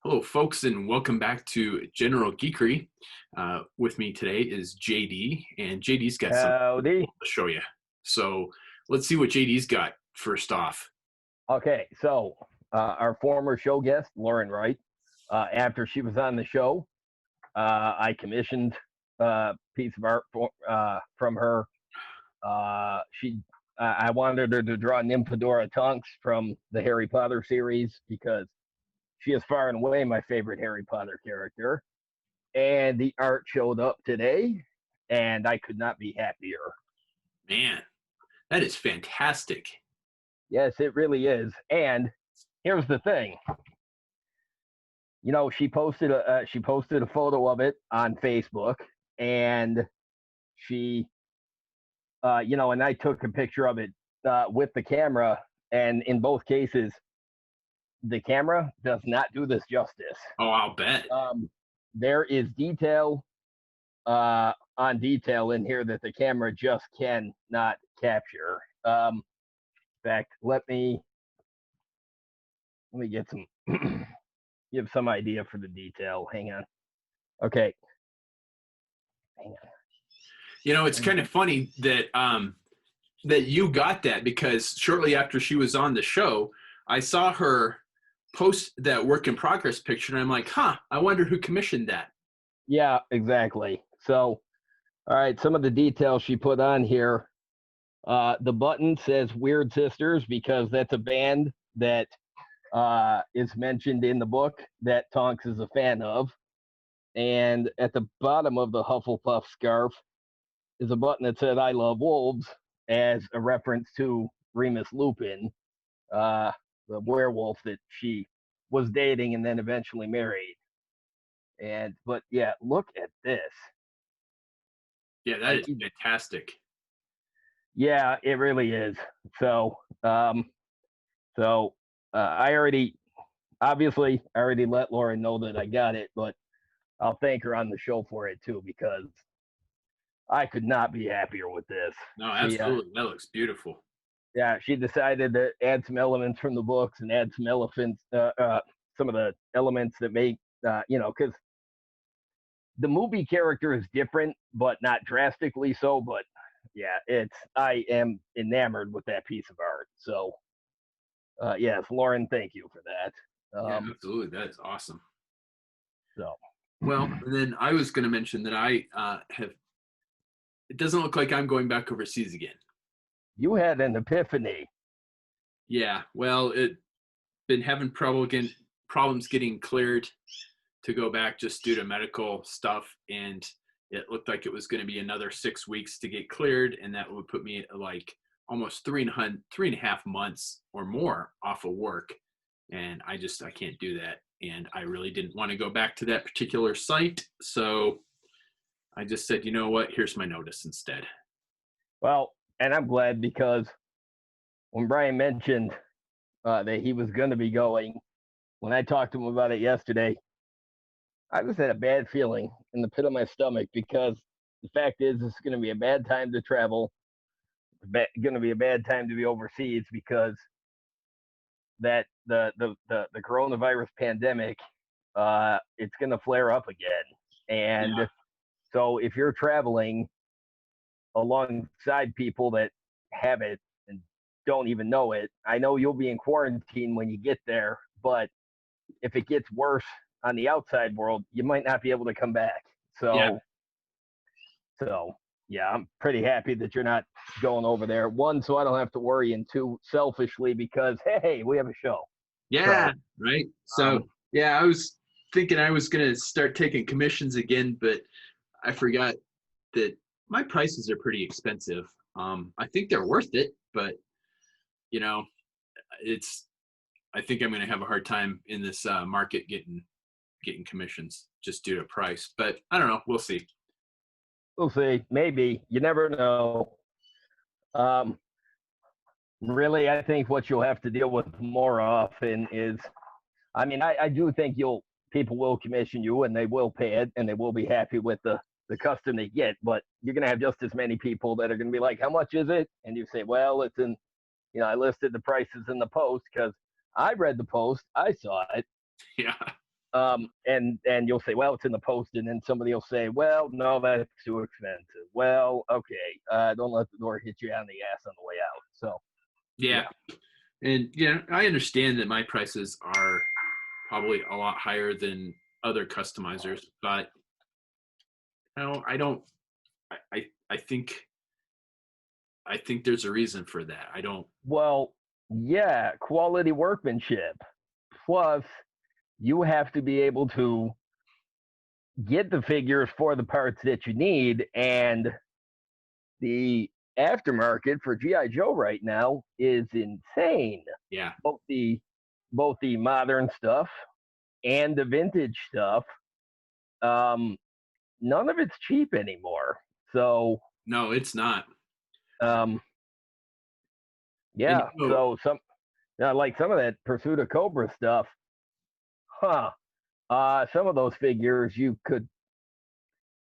Hello, folks, and welcome back to General Geekery. With me today is JD, and JD's got something Howdy. to show you. So let's see what JD's got first off. Okay, so our former show guest, Lauren Wright, after she was on the show, I commissioned a piece of art from her. I wanted her to draw Nymphadora Tonks from the Harry Potter series because she is far and away my favorite Harry Potter character. And the art showed up today, and I could not be happier. Man, that is fantastic. Yes, it really is. And here's the thing. She posted a photo of it on Facebook, and she, and I took a picture of it with the camera, and in both cases, the camera does not do this justice. Oh, I'll bet. There is detail on detail in here that the camera just cannot capture. In fact, let me get some give some idea for the detail. Hang on. Okay. Hang on. It's kind of funny that that you got that, because shortly after she was on the show, I saw her post that work in progress picture, and I'm like, I wonder who commissioned that. Yeah, exactly. So, all right, some of the details she put on here. The button says Weird Sisters because that's a band that is mentioned in the book that Tonks is a fan of. And at the bottom of the Hufflepuff scarf is a button that said I love wolves, as a reference to Remus Lupin, the werewolf that she was dating and then eventually married. But yeah, look at this. Yeah, that is fantastic. Yeah, it really is. So, I already let Lauren know that I got it, but I'll thank her on the show for it too, because I could not be happier with this. No, absolutely. That looks beautiful. Yeah, she decided to add some elements from the books and add some some of the elements that make, because the movie character is different, but not drastically so. But yeah, I am enamored with that piece of art. So, yes, Lauren, thank you for that. Yeah, absolutely. That is awesome. So, well, and then I was going to mention that I have. It doesn't look like I'm going back overseas again. You had an epiphany. Yeah, well, been having problems getting cleared to go back just due to medical stuff, and it looked like it was going to be another 6 weeks to get cleared, and that would put me at like almost 3.5 months or more off of work, and I can't do that, and I really didn't want to go back to that particular site, so I just said, you know what, here's my notice instead. Well, and I'm glad, because when Brian mentioned that he was going to be going, when I talked to him about it yesterday, I just had a bad feeling in the pit of my stomach, because the fact is, it's going to be a bad time to travel. Going to be a bad time to be overseas, because that the coronavirus pandemic, it's going to flare up again. And so if you're traveling alongside people that have it and don't even know it, I know you'll be in quarantine when you get there, but if it gets worse on the outside world, you might not be able to come back. So yeah, I'm pretty happy that you're not going over there. One, so I don't have to worry, and two, selfishly, because hey, we have a show. Yeah, right. So yeah, I was thinking I was gonna start taking commissions again, but I forgot that my prices are pretty expensive. I think they're worth it, but I think I'm gonna have a hard time in this market getting commissions just due to price. But I don't know. We'll see. We'll see. Maybe. You never know. Really, I think what you'll have to deal with more often is, I do think people will commission you, and they will pay it, and they will be happy with the custom they get, but you're going to have just as many people that are going to be like, how much is it? And you say, well, it's in, I listed the prices in the post because I read the post. I saw it. Yeah. And you'll say, well, it's in the post, and then somebody will say, well, no, that's too expensive. Well, okay, don't let the door hit you on the ass on the way out. So Yeah. yeah, And I understand that my prices are probably a lot higher than other customizers, but I don't. I think there's a reason for that. I don't. well, yeah, quality workmanship. Plus, you have to be able to get the figures for the parts that you need, and the aftermarket for GI Joe right now is insane. Yeah. Both the modern stuff and the vintage stuff. Um, None of it's cheap anymore. So No, it's not. um, And yeah, so like some of that Pursuit of Cobra stuff, huh? Some of those figures you could,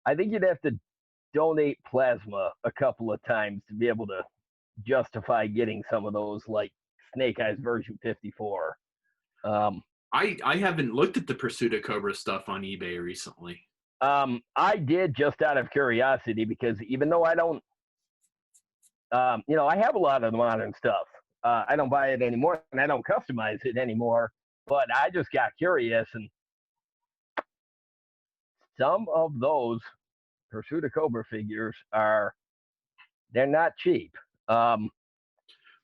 I think you'd have to donate plasma a couple of times to be able to justify getting some of those, like Snake Eyes version 54. I haven't looked at the Pursuit of Cobra stuff on eBay recently. I did just out of curiosity because even though I don't, I have a lot of the modern stuff. I don't buy it anymore and I don't customize it anymore. But I just got curious, and some of those Pursuit of Cobra figures they're not cheap. I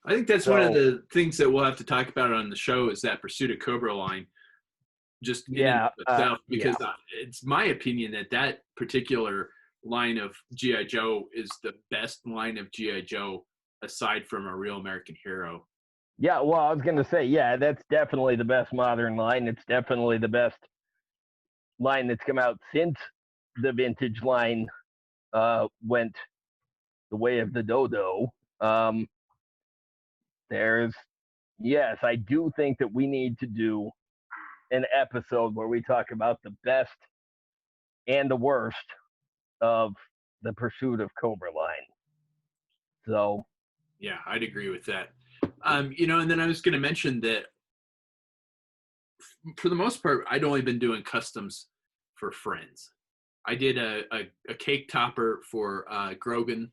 think that's one of So the things that we'll have to talk about on the show is that Pursuit of Cobra line, just in and yeah, of itself, yeah, because it's my opinion that that particular line of GI Joe is the best line of GI Joe aside from a Real American Hero. yeah. Well, I was gonna say, yeah, that's definitely the best modern line. It's definitely the best line that's come out since the vintage line went the way of the dodo. Um, there's yes, I do think that we need to do an episode where we talk about the best and the worst of the Pursuit of Cobra line. So Yeah, I'd agree with that. And then I was going to mention that for the most part, I'd only been doing customs for friends. I did a cake topper for Grogan.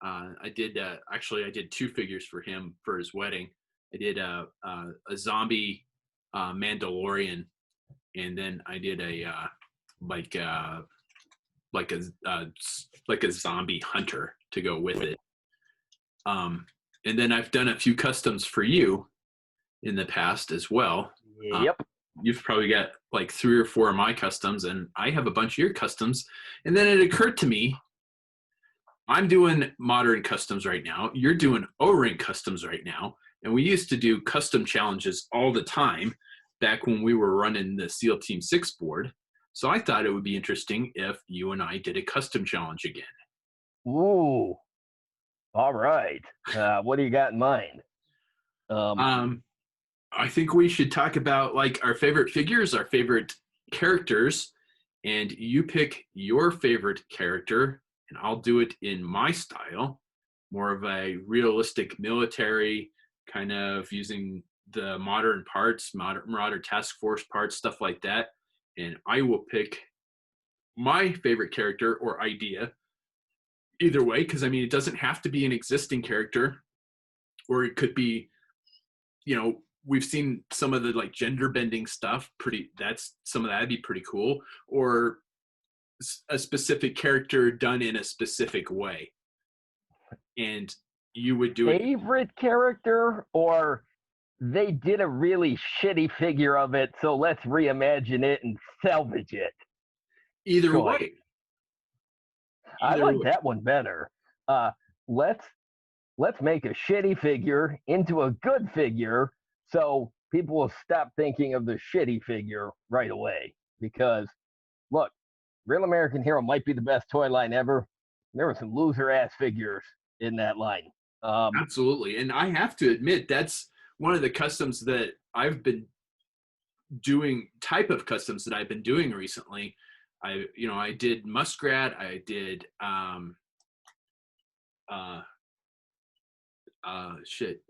I did actually I did two figures for him for his wedding. I did a zombie Mandalorian, and then I did a like uh, like a like a zombie hunter to go with it. Um, and then I've done a few customs for you in the past as well. Uh, yep. you've probably got like 3 or 4 of my customs, and I have a bunch of your customs. And then it occurred to me, I'm doing modern customs right now. You're doing O-ring customs right now. And we used to do custom challenges all the time back when we were running the SEAL Team 6 board. So I thought it would be interesting if you and I did a custom challenge again. Ooh. All right. What do you got in mind? Um, I think we should talk about like our favorite figures, our favorite characters, and you pick your favorite character, and I'll do it in my style, more of a realistic military kind of using the modern parts, modern task force parts, stuff like that. And I will pick my favorite character or idea either way, because I mean, it doesn't have to be an existing character, or it could be, we've seen some of the like gender bending stuff. That's some of that'd be pretty cool, or a specific character done in a specific way, and you would do it Favorite character, or they did a really shitty figure of it, so let's reimagine it and salvage it. either Choice. way. I Either like way. that one better. Uh, let's make a shitty figure into a good figure, so people will stop thinking of the shitty figure right away. Because look, Real American Hero might be the best toy line ever. There were some loser ass figures in that line. Absolutely. And I have to admit, that's one of the customs that I've been doing, type of customs that I've been doing recently. I did Muskrat. I did, uh, shit,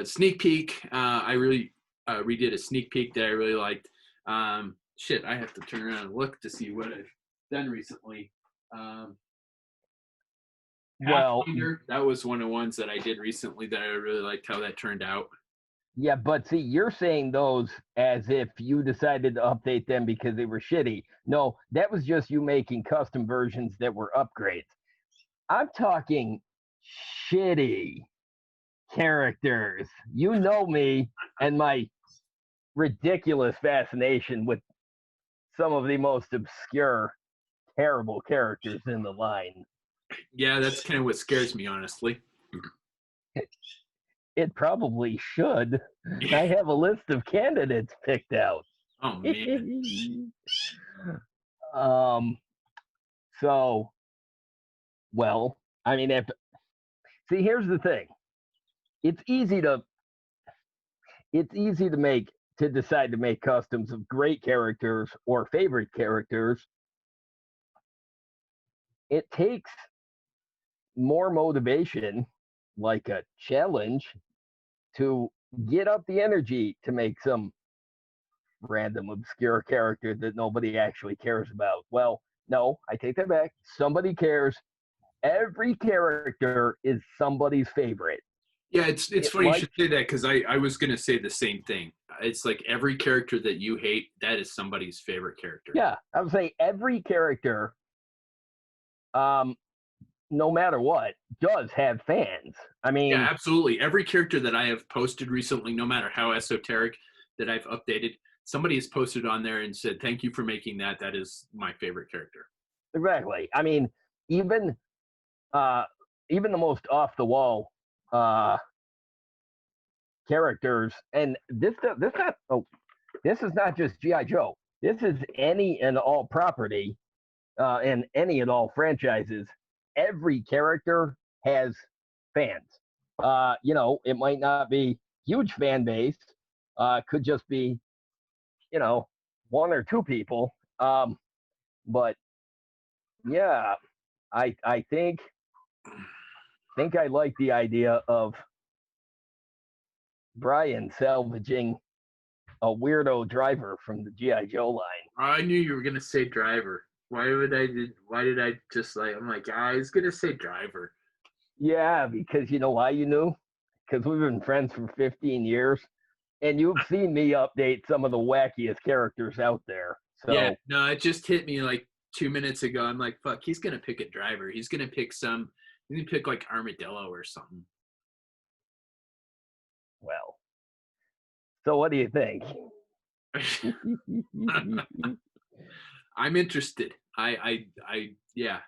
sneak peek. I really, redid a sneak peek that I really liked. Shit, I have to turn around and look to see what I've done recently. Well, Pathfinder, that was one of the ones that I did recently that I really liked how that turned out. yeah, but see, you're saying those as if you decided to update them because they were shitty. No, that was just you making custom versions that were upgrades. I'm talking shitty characters. You know me and my ridiculous fascination with some of the most obscure, terrible characters in the line. Yeah, that's kind of what scares me, honestly. It probably should. I have a list of candidates picked out. Oh man. um, so, well, I mean, if see, here's the thing. It's easy to make to decide to make customs of great characters or favorite characters. It takes more motivation, like a challenge, to get up the energy to make some random obscure character that nobody actually cares about. Well, no, I take that back. Somebody cares. Every character is somebody's favorite. Yeah, it's It funny you might, should say that because I was gonna say the same thing. It's like every character that you hate, that is somebody's favorite character. yeah, I would say every character, um, no matter what, does have fans. I Yeah, mean, absolutely. Every character that I have posted recently, no matter how esoteric that I've updated, somebody has posted on there and said, "Thank you for making that. That is my favorite character." exactly. I mean, even uh, even the most off the wall uh, characters, and this is not just GI Joe. This is any and all property and any and all franchises. Every character has fans. It might not be huge fan base. Could just be, one or two people. But yeah, I think I like the idea of Brian salvaging a weirdo driver from the GI Joe line. I knew you were gonna say driver. Why did I just like? I'm like, I was gonna say driver. Yeah, because you know why you knew? Because we've been friends for 15 years, and you've seen me update some of the wackiest characters out there. Yeah, So, no, it just hit me like 2 minutes ago. I'm like, fuck, he's gonna pick a driver. He's gonna pick some. He's gonna pick like Armadillo or something. well, so what do you think? I'm interested. Yeah,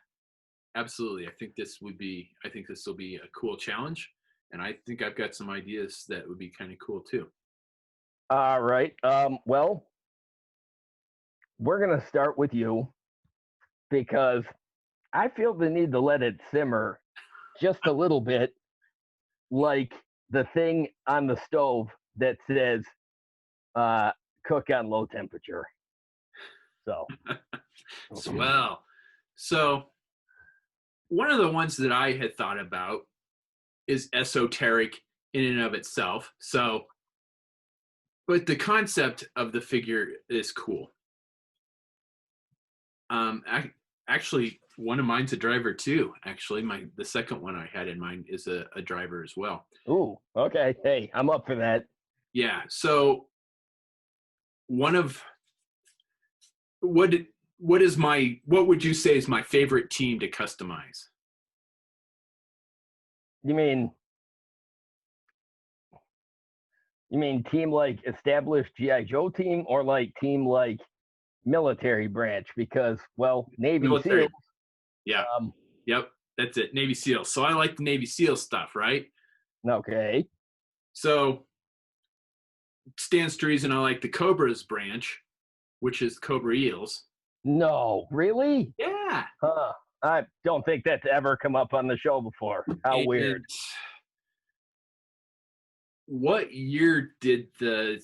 absolutely. I think this will be a cool challenge, and I think I've got some ideas that would be kind of cool too. All right. Well, we're gonna start with you because I feel the need to let it simmer just a little bit, like the thing on the stove that says cook on low temperature. So, Swell. So one of the ones that I had thought about is esoteric in and of itself. So, but the concept of the figure is cool. Actually, one of mine's a driver too. Actually, the second one I had in mind is a driver as well. ooh, okay. Hey, I'm up for that. Yeah. So one of what what would you say is my favorite team to customize? You mean team like established GI Joe team or like team like military branch? Because well, Navy Military. SEALs. Yeah. Um, Yep. That's it. Navy SEALs. So I like the Navy SEAL stuff, right? okay. So stands to reason I like the Cobras branch, which is Cobra Eels. No, really? Yeah. Huh. I don't think that's ever come up on the show before. How weird. And what year did the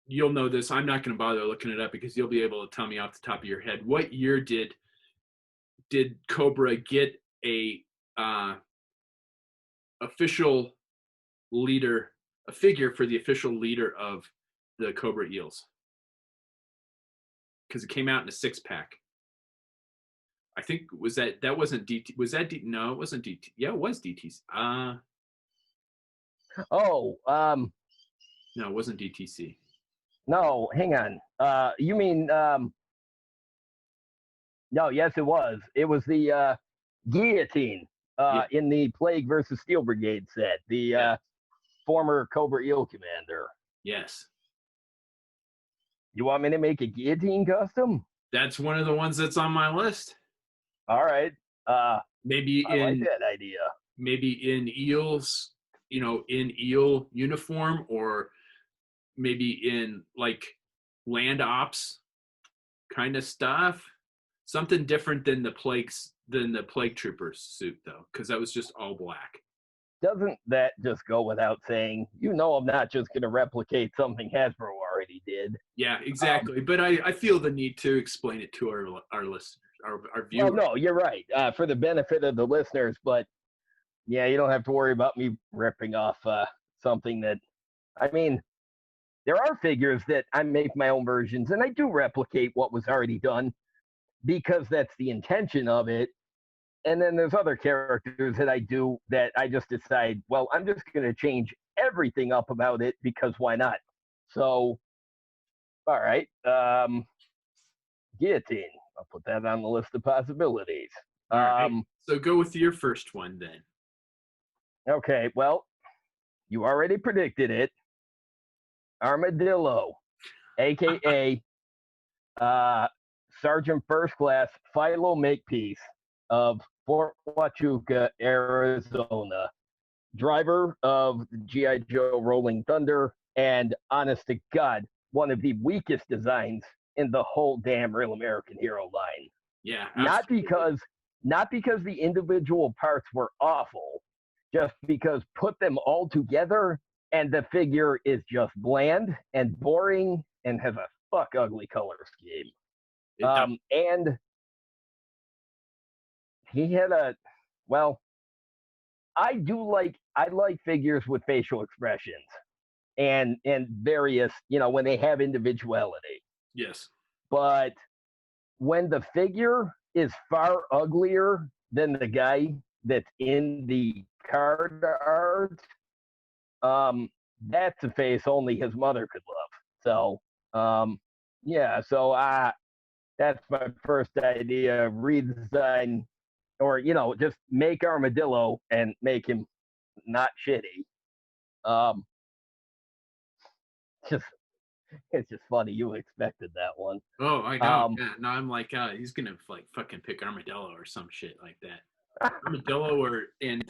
you'll know this. I'm not going to bother looking it up because you'll be able to tell me off the top of your head. What year did Cobra get a official leader a figure for the official leader of the Cobra Eels, because it came out in a 6-pack. I think that wasn't DT. Was that D? No, it wasn't DT. Yeah, it was DTC. No, it wasn't DTC. No, hang on. You mean no? Yes, it was. It was the guillotine in the Plague versus Steel Brigade set. The former Cobra Eel commander. Yes. You want me to make a guillotine custom? That's one of the ones that's on my list. All right. Maybe I like that idea. Maybe in eels, in eel uniform, or maybe in like land ops kind of stuff. Something different than the plague troopers suit, though, because that was just all black. Doesn't that just go without saying? I'm not just going to replicate something Hasbro already did. Yeah, exactly. But I feel the need to explain it to our listeners, our viewers. Well, no, you're right. For the benefit of the listeners, but yeah, you don't have to worry about me ripping off something that, I mean, there are figures that I make my own versions, and I do replicate what was already done because that's the intention of it. And then there's other characters that I do that I just decide, well, I'm just going to change everything up about it because why not? So, all right. Guillotine. I'll put that on the list of possibilities. All right. So go with your first one then. Okay. Well, you already predicted it. Armadillo, a.k.a. Sergeant First Class Philo Makepeace of Fort Huachuca, Arizona, driver of the G.I. Joe Rolling Thunder, and honest to God, one of the weakest designs in the whole damn Real American Hero line. Yeah. Absolutely. Not because the individual parts were awful, just because put them all together and the figure is just bland and boring and has a fuck ugly color scheme. And he had I like figures with facial expressions and various, when they have individuality. Yes. But when the figure is far uglier than the guy that's in the card art, that's a face only his mother could love. So, that's my first idea. Redesign, or just make Armadillo and make him not shitty. It's just funny. You expected that one. Oh, I know. Yeah. No, I'm like, he's gonna like fucking pick Armadillo or some shit like that. Armadillo, and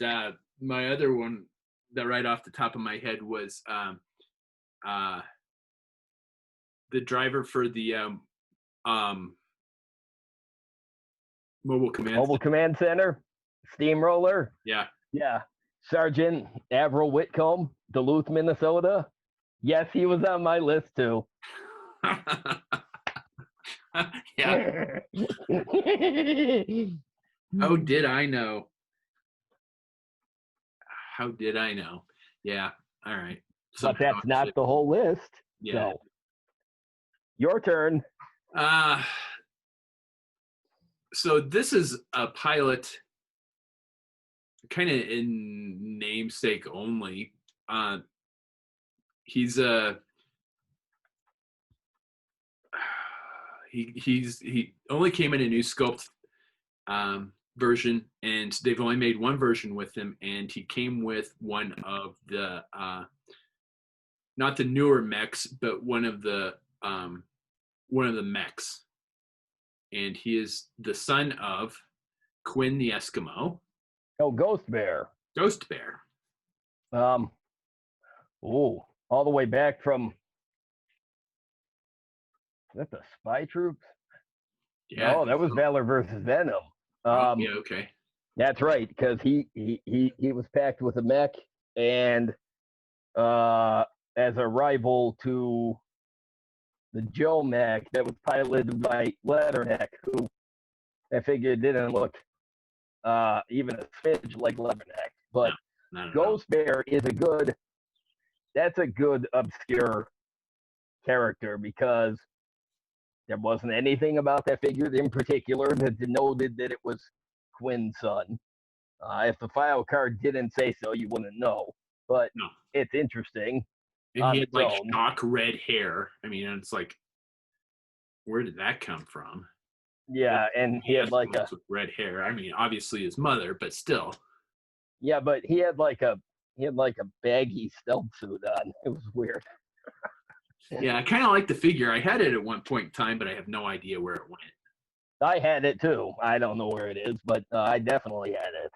my other one that right off the top of my head was the driver for the Mobile Command Center, Steamroller. Yeah. Sergeant Avril Whitcomb, Duluth, Minnesota. Yes, he was on my list too. Yeah. How did I know? Yeah. All right. But that's not the whole list. Yeah. So, your turn. So this is a pilot, kind of in namesake only. He only came in a new sculpt version, and they've only made one version with him, and he came with one of the not the newer mechs, but one of the mechs, and he is the son of Quinn the Eskimo. Oh, Ghost Bear. All the way back from, is that the Spy Troops? Yeah. Oh, that was Valor versus Venom. Yeah, okay. That's right, because he was packed with a mech, and as a rival to the Joe mech that was piloted by Leatherneck, who I figured didn't look even a smidge like Leatherneck. But no, Ghost Bear is a good. that's a good obscure character because there wasn't anything about that figure in particular that denoted that it was Quinn's son. If the file card didn't say so, you wouldn't know. But No. it's interesting And on he had its like own. shock red hair. I mean, it's like, where did that come from? Yeah, and he had like a with red hair. I mean, obviously his mother, but still. yeah, but he had like a baggy stealth suit on. It was weird. Yeah, I kind of like the figure. I had it at one point in time, but I have no idea where it went. I had it too. I don't know where it is, but I definitely had it.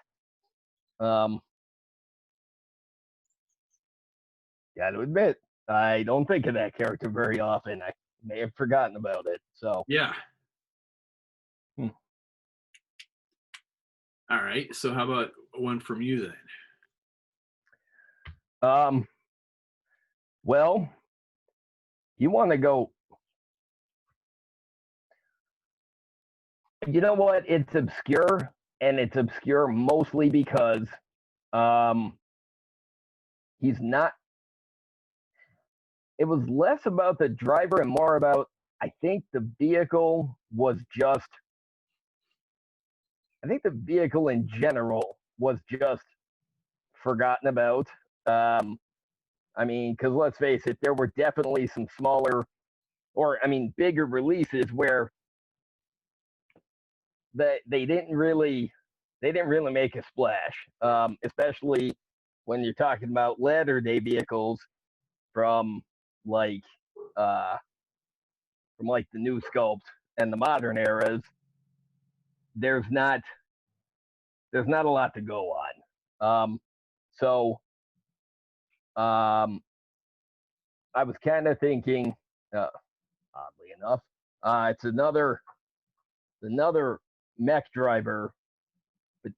Got to admit, I don't think of that character very often. I may have forgotten about it. So yeah. All right. So how about one from you then? Well, you want to go. You know what? It's obscure, and it's obscure mostly because he's not. It was less about the driver and more about, I think the vehicle was just. I think the vehicle in general was just forgotten about. I mean, because let's face it, there were definitely some smaller, or I mean, bigger releases where they didn't really make a splash, especially when you're talking about latter day vehicles from like the new sculpt and the modern eras. There's not a lot to go on. So I was kind of thinking, oddly enough, it's another mech driver, but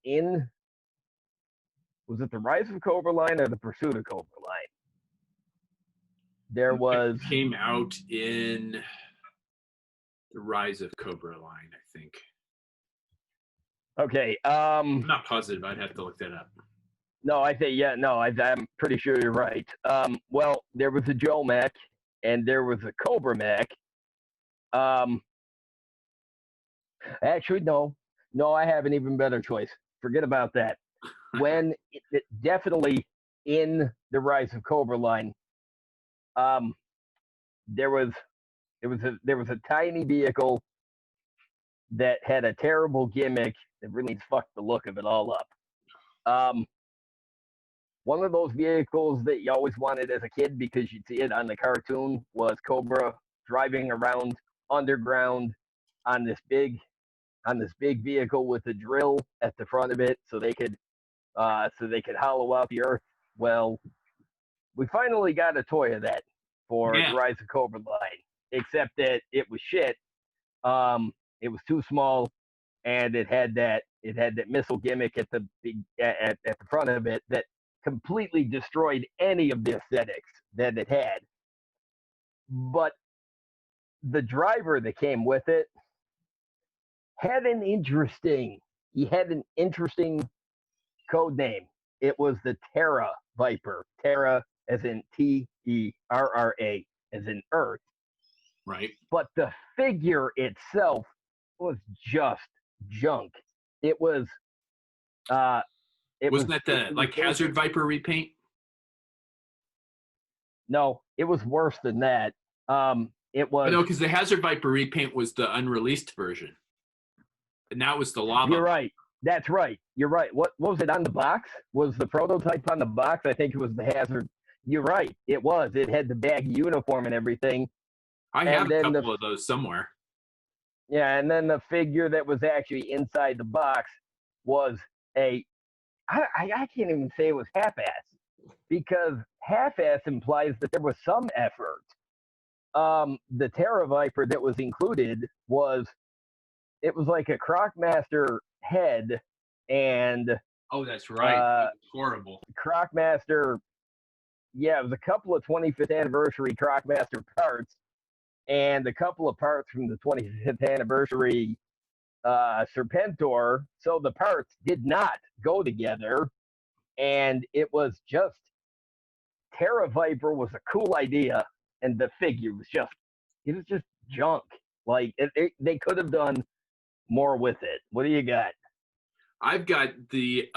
was it the Rise of Cobra line or the Pursuit of Cobra line? There was It came out in the Rise of Cobra line, I think. Okay. I'm not positive. I'd have to look that up. No, I think I'm pretty sure you're right. Well, there was a Joe mech and there was a Cobra mech. Actually, no, I have an even better choice. Forget about that. When it definitely in the Rise of Cobra line, there was a tiny vehicle that had a terrible gimmick that really fucked the look of it all up. One of those vehicles that you always wanted as a kid because you'd see it on the cartoon was Cobra driving around underground on this big vehicle with a drill at the front of it so they could hollow out the earth. Well, we finally got a toy of that for the Rise of Cobra line, except that it was shit. It was too small, and it had that missile gimmick at the front of it that completely destroyed any of the aesthetics that it had. But the driver that came with it had an interesting code name. It was the Terra Viper. Terra as in Terra, as in Earth. Right. But the figure itself was just junk. It was Wasn't that the Hazard Viper repaint? No, it was worse than that. It was. No, because the Hazard Viper repaint was the unreleased version, and that was the lava. You're right. That's right. You're right. What was it on the box? Was the prototype on the box? I think it was the Hazard. You're right. It was. It had the baggy uniform and everything. I have a couple of those somewhere. Yeah, and then the figure that was actually inside the box was I can't even say it was half-ass, because half-ass implies that there was some effort. The Terra Viper that was included was like a Crocmaster head and that's right. Horrible. Crocmaster. Yeah, it was a couple of 25th anniversary Crocmaster parts and a couple of parts from the 25th anniversary Serpentor. So the parts did not go together, and it was just Terra Viper was a cool idea, and the figure was just junk. Like they could have done more with it. What do you got? I've got the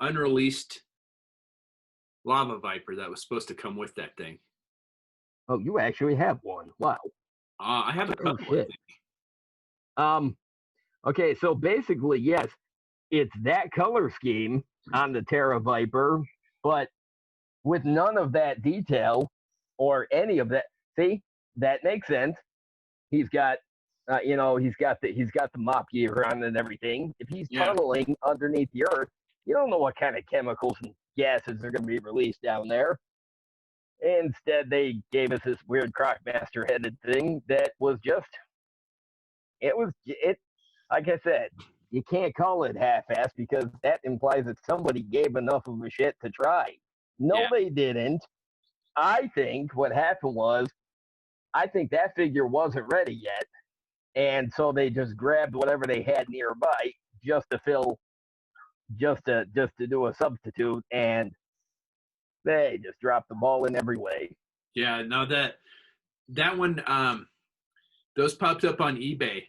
unreleased Lava Viper that was supposed to come with that thing. Oh, you actually have one. Wow. I have a Oh couple, I shit. think. Okay, so basically, yes, it's that color scheme on the Terra Viper, but with none of that detail or any of that. See, that makes sense. He's got, he's got the mop gear on and everything. If he's Yeah, tunneling underneath the earth, you don't know what kind of chemicals and gases are going to be released down there. Instead, they gave us this weird Crockmaster headed thing that was just, it. Like I said, you can't call it half-assed because that implies that somebody gave enough of a shit to try. No, yeah, they didn't. I think what happened was, I think that figure wasn't ready yet, and so they just grabbed whatever they had nearby just to fill, just to do a substitute, and they just dropped the ball in every way. yeah. No, that one, those popped up on eBay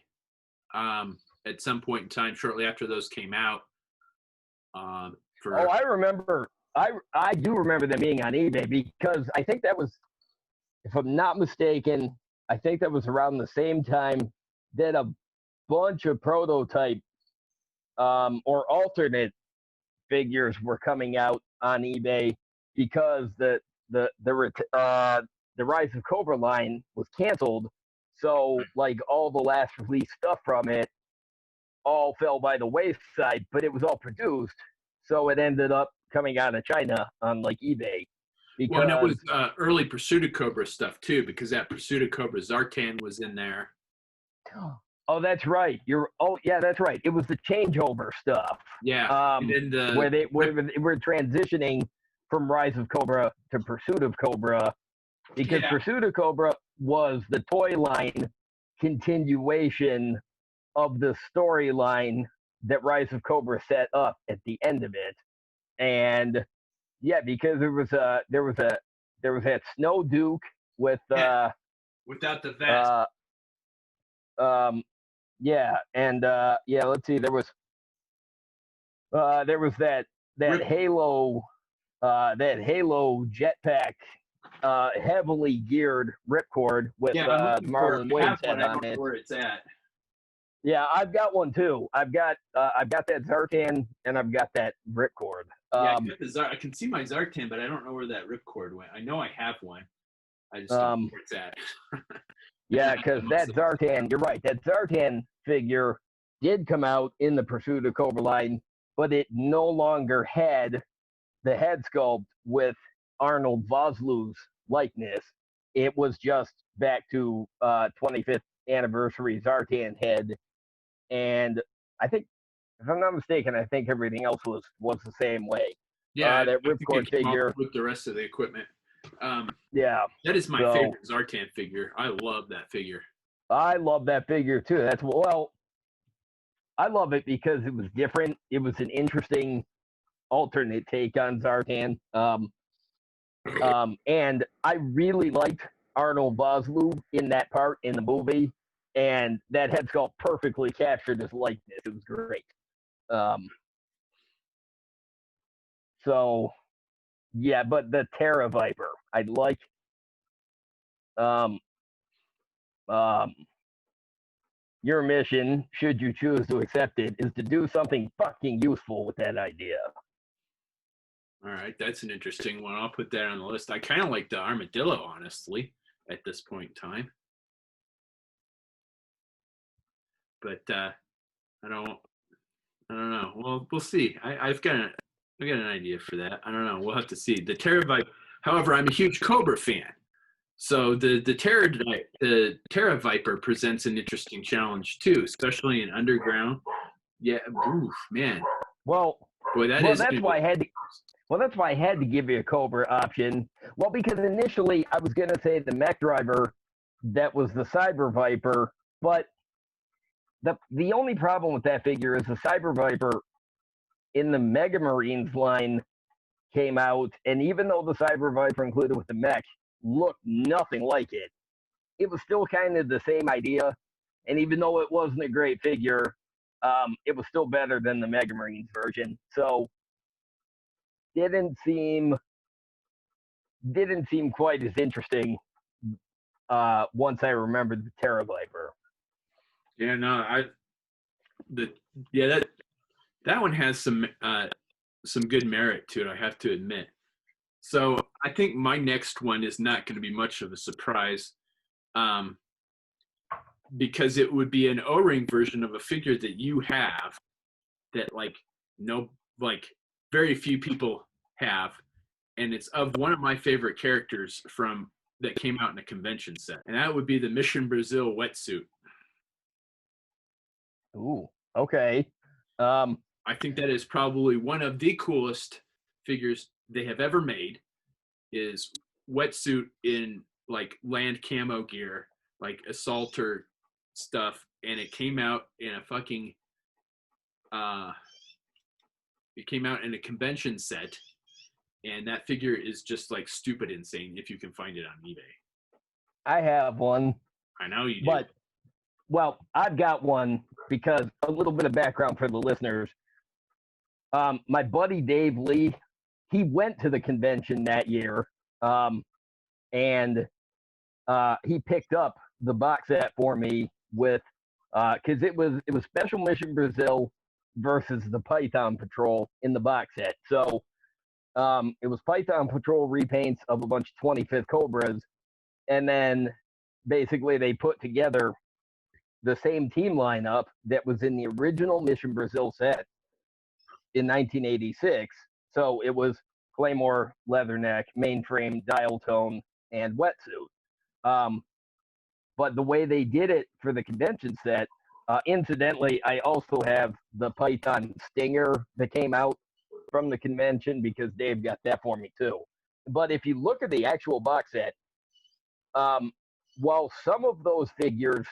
at some point in time, shortly after those came out. Oh, For I remember. I do remember them being on eBay because I think that was, if I'm not mistaken, I think that was around the same time that a bunch of prototype or alternate figures were coming out on eBay because the Rise of Cobra line was canceled. So like all the last release stuff from it all fell by the wayside, but it was all produced. So it ended up coming out of China on like eBay well, and it because was early Pursuit of Cobra stuff too, because that Pursuit of Cobra Zartan was in there. oh, that's right. Yeah, that's right. It was the changeover stuff. Yeah, and then Where they were transitioning from Rise of Cobra to Pursuit of Cobra because yeah, Pursuit of Cobra was the toy line continuation of the storyline that Rise of Cobra set up at the end of it. And yeah, because there was that Snow Duke with yeah, without the vest. uh yeah, and yeah, let's see, there was that Rip, Halo jetpack heavily geared ripcord with yeah, I'm looking for it. Marlon I have Wayne's one. head I on don't know it. where it's at. Yeah, I've got one too. I've got that Zartan and I've got that ripcord. Yeah, I got the I can see my Zartan, but I don't know where that ripcord went. I know I have one. I just don't know Um, where it's at. yeah, because that Zartan, you're right. That Zartan figure did come out in the Pursuit of Cobra line, but it no longer had the head sculpt with Arnold Vosloo's likeness. It was just back to 25th anniversary Zartan head, and I think, if I'm not mistaken, I think everything else was the same way. Yeah, I That think ripcord it came off figure, with the rest of the equipment. Um, yeah. that is my So favorite Zartan figure. I love that figure. I love that figure too. I love it because it was different. It was an interesting alternate take on Zartan. And I really liked Arnold Vosloo in that part in the movie, and that head sculpt perfectly captured his likeness. It was great. Um, so yeah, but the Terra Viper, I like. Um, um, your mission, should you choose to accept it, is to do something fucking useful with that idea. All right, that's an interesting one. I'll put that on the list. I kind of like the armadillo, honestly, at this point in time. But I don't, I don't know. Well, we'll see. I've got an idea for that. I don't know. We'll have to see. The Terra Viper. However, I'm a huge Cobra fan, so the Terra Viper presents an interesting challenge too, especially in underground. Yeah, oof, man, Well, boy, that well, is. that's why I had to. Well, that's why I had to give you a Cobra option. Well, because initially I was gonna say the mech driver, that was the Cyber Viper, but the only problem with that figure is the Cyber Viper in the Mega Marines line came out, and even though the Cyber Viper included with the mech looked nothing like it, it was still kind of the same idea. And even though it wasn't a great figure, it was still better than the Mega Marines version. So didn't seem quite as interesting once I remembered the Terra Viper. Yeah, no, that one has some good merit to it, I have to admit. So I think my next one is not going to be much of a surprise, because it would be an O-ring version of a figure that you have that very few people have, and it's of one of my favorite characters from that came out in a convention set, and that would be the Mission Brazil wetsuit. Ooh, okay. I think that is probably one of the coolest figures they have ever made. Is wetsuit in like land camo gear, like assaulter stuff, and it came out in a fucking it came out in a convention set, and that figure is just like stupid insane if you can find it on eBay. I have one. I know you do. But, well, I've got one because a little bit of background for the listeners. My buddy Dave Lee, he went to the convention that year, and he picked up the box set for me with because it was Special Mission Brazil versus the Python Patrol in the box set. So it was Python Patrol repaints of a bunch of 25th Cobras, and then basically they put together the same team lineup that was in the original Mission Brazil set in 1986. So it was Claymore, Leatherneck, Mainframe, Dial Tone, and Wetsuit. But the way they did it for the convention set, incidentally, I also have the Python Stinger that came out from the convention because Dave got that for me too. But if you look at the actual box set, while some of those figures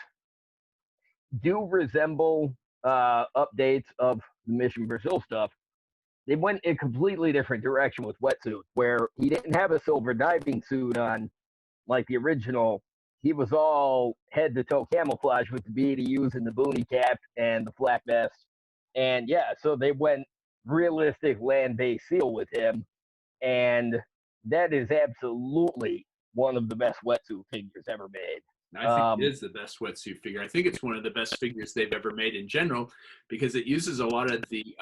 do resemble updates of the Mission Brazil stuff, they went a completely different direction with Wetsuit, where he didn't have a silver diving suit on like the original. He was all head to toe camouflage with the BDUs and the boonie cap and the flak vest. And yeah, so they went realistic land-based seal with him. And that is absolutely one of the best wetsuit figures ever made. I think it is the best wetsuit figure. I think it's one of the best figures they've ever made in general because it uses a lot of the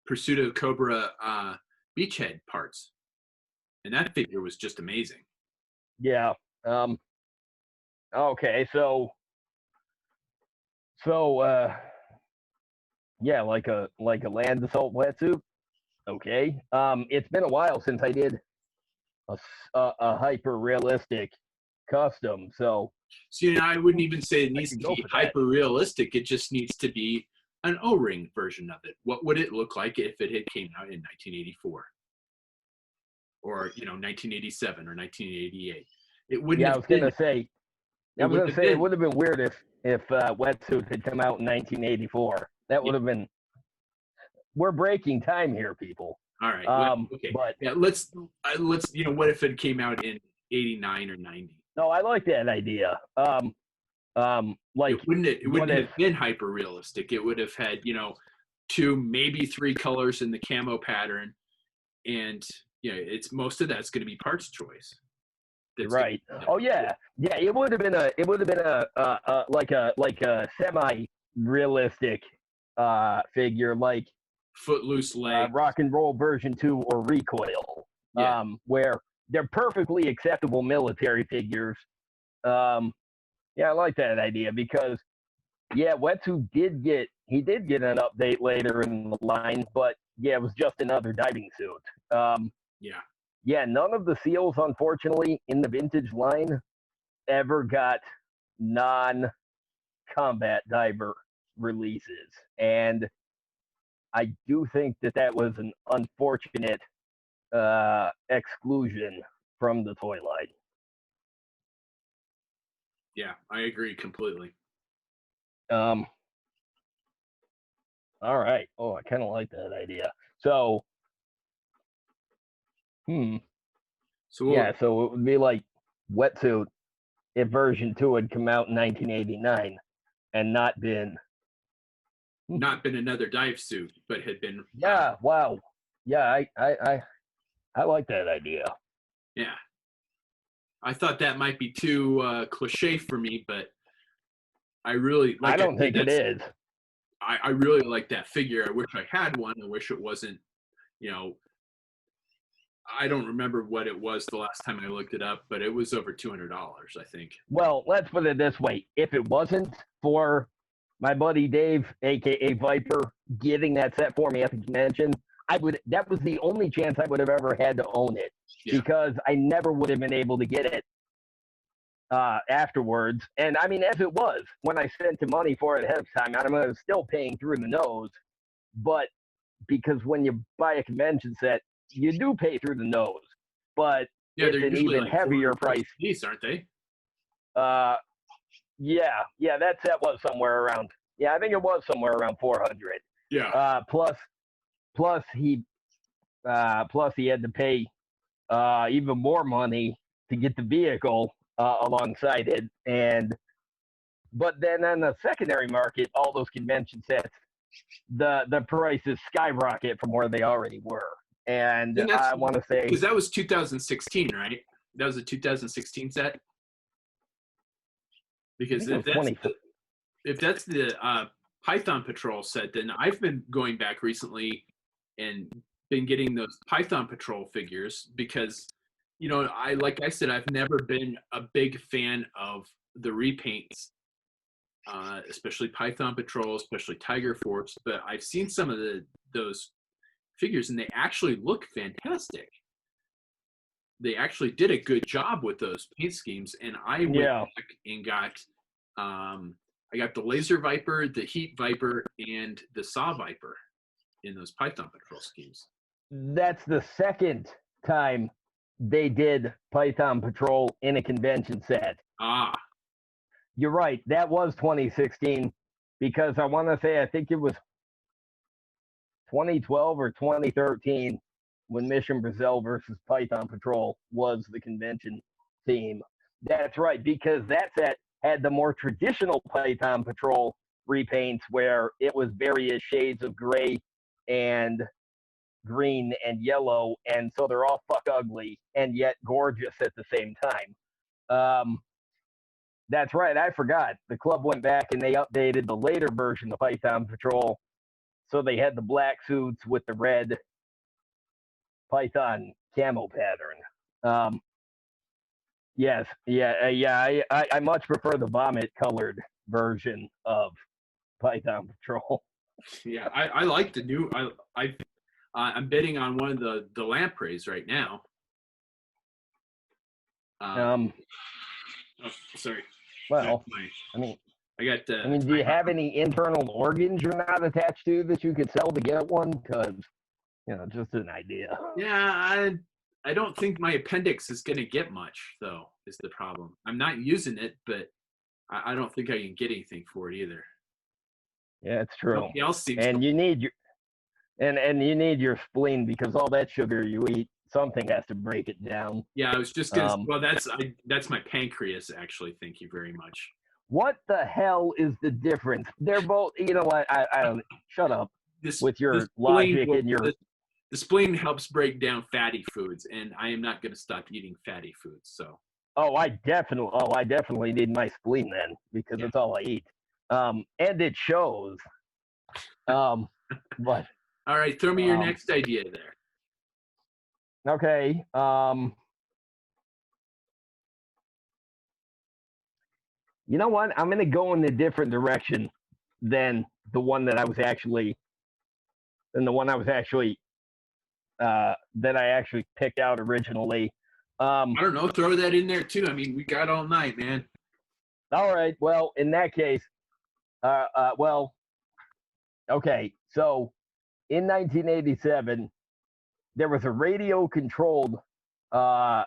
Pursuit of Cobra beachhead parts. And that figure was just amazing. Yeah. Okay, so yeah, like a land assault wetsuit. Okay. It's been a while since I did a hyper realistic custom. So see, I wouldn't even say it needs to be hyper realistic. It just needs to be an O-ring version of it. What would it look like if it had came out in 1984, or 1987 or 1988? It wouldn't. Yeah, have I was gonna say. It would have been weird if Wetsuit had come out in 1984. That would have been. We're breaking time here, people. All right. Well, okay. But yeah, let's. What if it came out in 89 or 90? No, I like that idea. Like it wouldn't have been hyper realistic. It would have had 2, maybe 3 colors in the camo pattern, and it's most of that's going to be parts choice. Right. Oh yeah. Yeah. It would have been like a semi realistic figure, like Footloose leg, Rock and Roll version 2 or Recoil, where they're perfectly acceptable military figures. Yeah, I like that idea because Wetsuit did get an update later in the line, but it was just another diving suit. Yeah, none of the seals, unfortunately, in the vintage line ever got non-combat diver releases. And I do think that was an unfortunate exclusion from the toy line. Yeah, I agree completely. All right. Oh, I kind of like that idea. So Hmm. So Yeah, so it would be like Wetsuit if version 2 had come out in 1989 and not been. not been another dive suit, but had been, Yeah, wow. Yeah, I like that idea. yeah. I thought that might be too cliche for me, but I really, I like I don't said, think it is. I really like that figure. I wish I had one. I wish it wasn't, you know, I don't remember what it was the last time I looked it up, but it was over $200, I think. Well, let's put it this way. If it wasn't for my buddy Dave, aka Viper, getting that set for me at the convention, that was the only chance I would have ever had to own it Yeah. because I never would have been able to get it afterwards. And I mean, as it was, when I sent the money for it ahead of time, I was still paying through the nose. But because when you buy a convention set, you do pay through the nose, but Yeah, they're it's an usually even like heavier 400 bucks price. a piece, aren't they? Uh, yeah, that set was somewhere around. Yeah, I think it was somewhere around 400. Yeah. Plus he had to pay even more money to get the vehicle alongside it, but then on the secondary market, all those convention sets, the prices skyrocket from where they already were. And And that's I want to say, because that was 2016, right? That was a 2016 set. I Because think it was 20. if that's the Python Patrol set, then I've been going back recently and been getting those Python Patrol figures because, like I said, I've never been a big fan of the repaints, especially Python Patrol, especially Tiger Force. But I've seen some of those figures, and they actually look fantastic. They actually did a good job with those paint schemes, and I went Yeah, back and got I got the Laser Viper, the Heat Viper, and the Saw Viper in those Python Patrol schemes. that's the second time they did Python Patrol in a convention set. Ah, You're right. That was 2016 because I want to say I think it was 2012 or 2013 when Mission Brazil versus Python Patrol was the convention theme. That's right, because that set had the more traditional Python Patrol repaints where it was various shades of gray and green and yellow, and so they're all fuck ugly and yet gorgeous at the same time. Um, that's right, I forgot. The club went back and they updated the later version of Python Patrol, so they had the black suits with the red Python camo pattern. Yes, yeah. I much prefer the vomit colored version of Python Patrol. yeah, I like the new. I'm bidding on one of the lampreys right now. Uh, Um, oh, sorry, well, I mean, I got. do you have any internal organs you're not attached to that you could sell to get one? Because just an idea. Yeah, I don't think my appendix is going to get much, though, is the problem. I'm not using it, but I don't think I can get anything for it either. Yeah, it's true. Nobody else seems And to. you need your and you need your spleen because all that sugar you eat, something has to break it down. Yeah, I was just gonna. Um, Well, that's my pancreas. Actually, thank you very much. what the hell is the difference? They're both. You know what? I don't. Shut up This with the your spleen logic and your. the spleen helps break down fatty foods, and I am not going to stop eating fatty foods. So. I definitely need my spleen then because Yeah. that's all I eat. And it shows. But All right, throw me your next idea there. okay. You know what? I'm going to go in a different direction than the one that I was actually, that I actually picked out originally. I don't know. Throw that in there too. I mean, we got all night, man. All right. Well, in that case, well, okay. So in 1987, there was a radio-controlled, I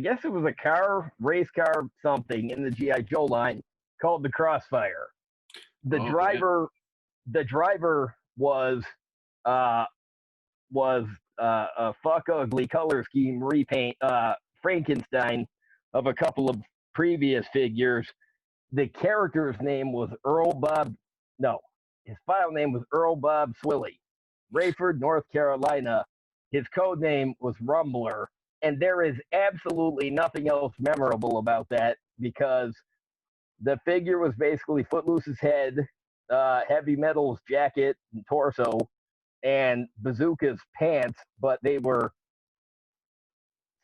guess it was a race car, something in the GI Joe line called the Crossfire. The driver was a fuck ugly color scheme repaint Frankenstein of a couple of previous figures. The character's name was Earl Bob. No, his file name was Earl Bob Swilly, Rayford, North Carolina. His code name was Rumbler, and there is absolutely nothing else memorable about that because the figure was basically Footloose's head, Heavy Metal's jacket and torso, and Bazooka's pants, but they were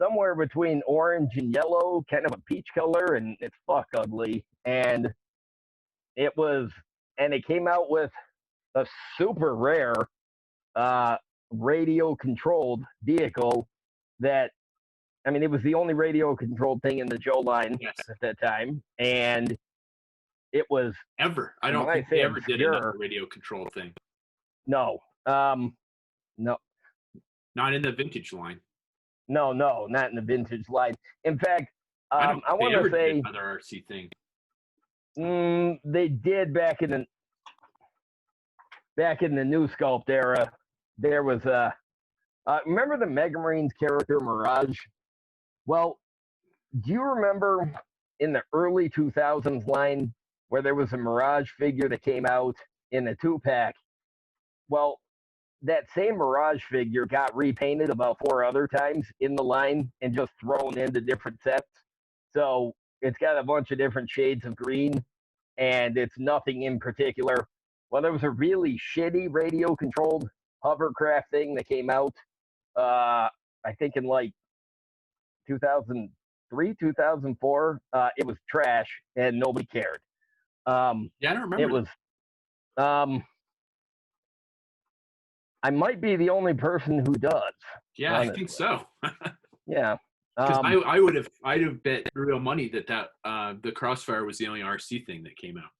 somewhere between orange and yellow, kind of a peach color, and it's fuck ugly. And it came out with a super rare radio controlled vehicle that, I mean, it was the only radio controlled thing in the Joe line at that time. And it was I don't think they ever did another radio control thing. No. No. Not in the vintage line. No, not in the vintage line. In fact, I want to say another RC thing. They did back in the New Sculpt era. There was remember the Mega Marines character Mirage? Well, do you remember in the early 2000s line where there was a Mirage figure that came out in a 2-pack? Well, that same Mirage figure got repainted about 4 other times in the line and just thrown into different sets. So it's got a bunch of different shades of green, and it's nothing in particular. Well, there was a really shitty radio-controlled hovercraft thing that came out, I think in like 2003, 2004. It was trash, and nobody cared. Yeah, I don't remember. It was... I might be the only person who does. Yeah, honestly. I think so. Yeah. Because I'd have bet real money that the Crossfire was the only RC thing that came out.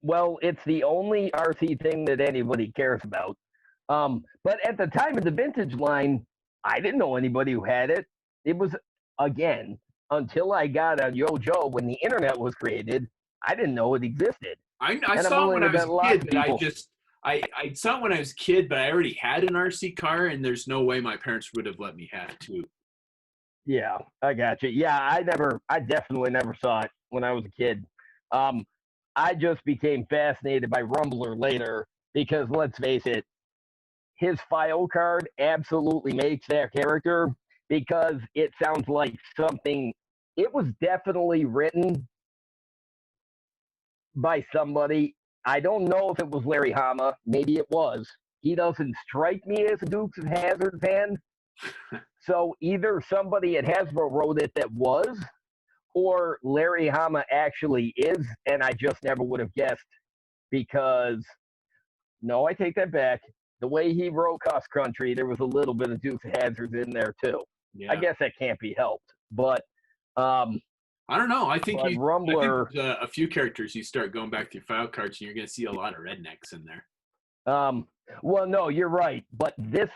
Well, it's the only RC thing that anybody cares about. But at the time of the vintage line, I didn't know anybody who had it. It was, again, until I got on Yo-Joe when the internet was created, I didn't know it existed. I saw it when I was a kid, but I saw it when I was a kid, but I already had an RC car, and there's no way my parents would have let me have it too. Yeah, I got you. Yeah, I definitely never saw it when I was a kid. I just became fascinated by Rumbler later because, let's face it, his file card absolutely makes that character because it sounds like something. It was definitely written by somebody. I don't know if it was Larry Hama. Maybe it was. He doesn't strike me as a Dukes of Hazzard fan. So either somebody at Hasbro wrote it that was, or Larry Hama actually is, and I just never would have guessed because, no, I take that back. The way he wrote Cross Country, there was a little bit of Dukes of Hazzard in there too. Yeah. I guess that can't be helped. But I don't know. I think Rumbler, a few characters you start going back to your file cards, and you're going to see a lot of rednecks in there. Well, no, you're right. But this,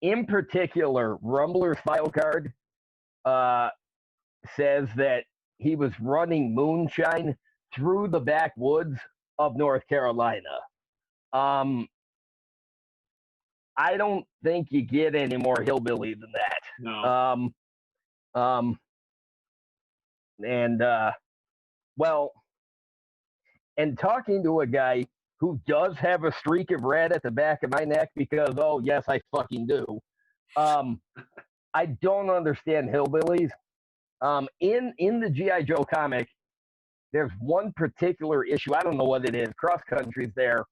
in particular, Rumbler's file card says that he was running moonshine through the backwoods of North Carolina. I don't think you get any more hillbilly than that. No. And talking to a guy who does have a streak of red at the back of my neck because, oh, yes, I fucking do. I don't understand hillbillies. In the G.I. Joe comic, there's one particular issue. I don't know what it is. Cross Country's there.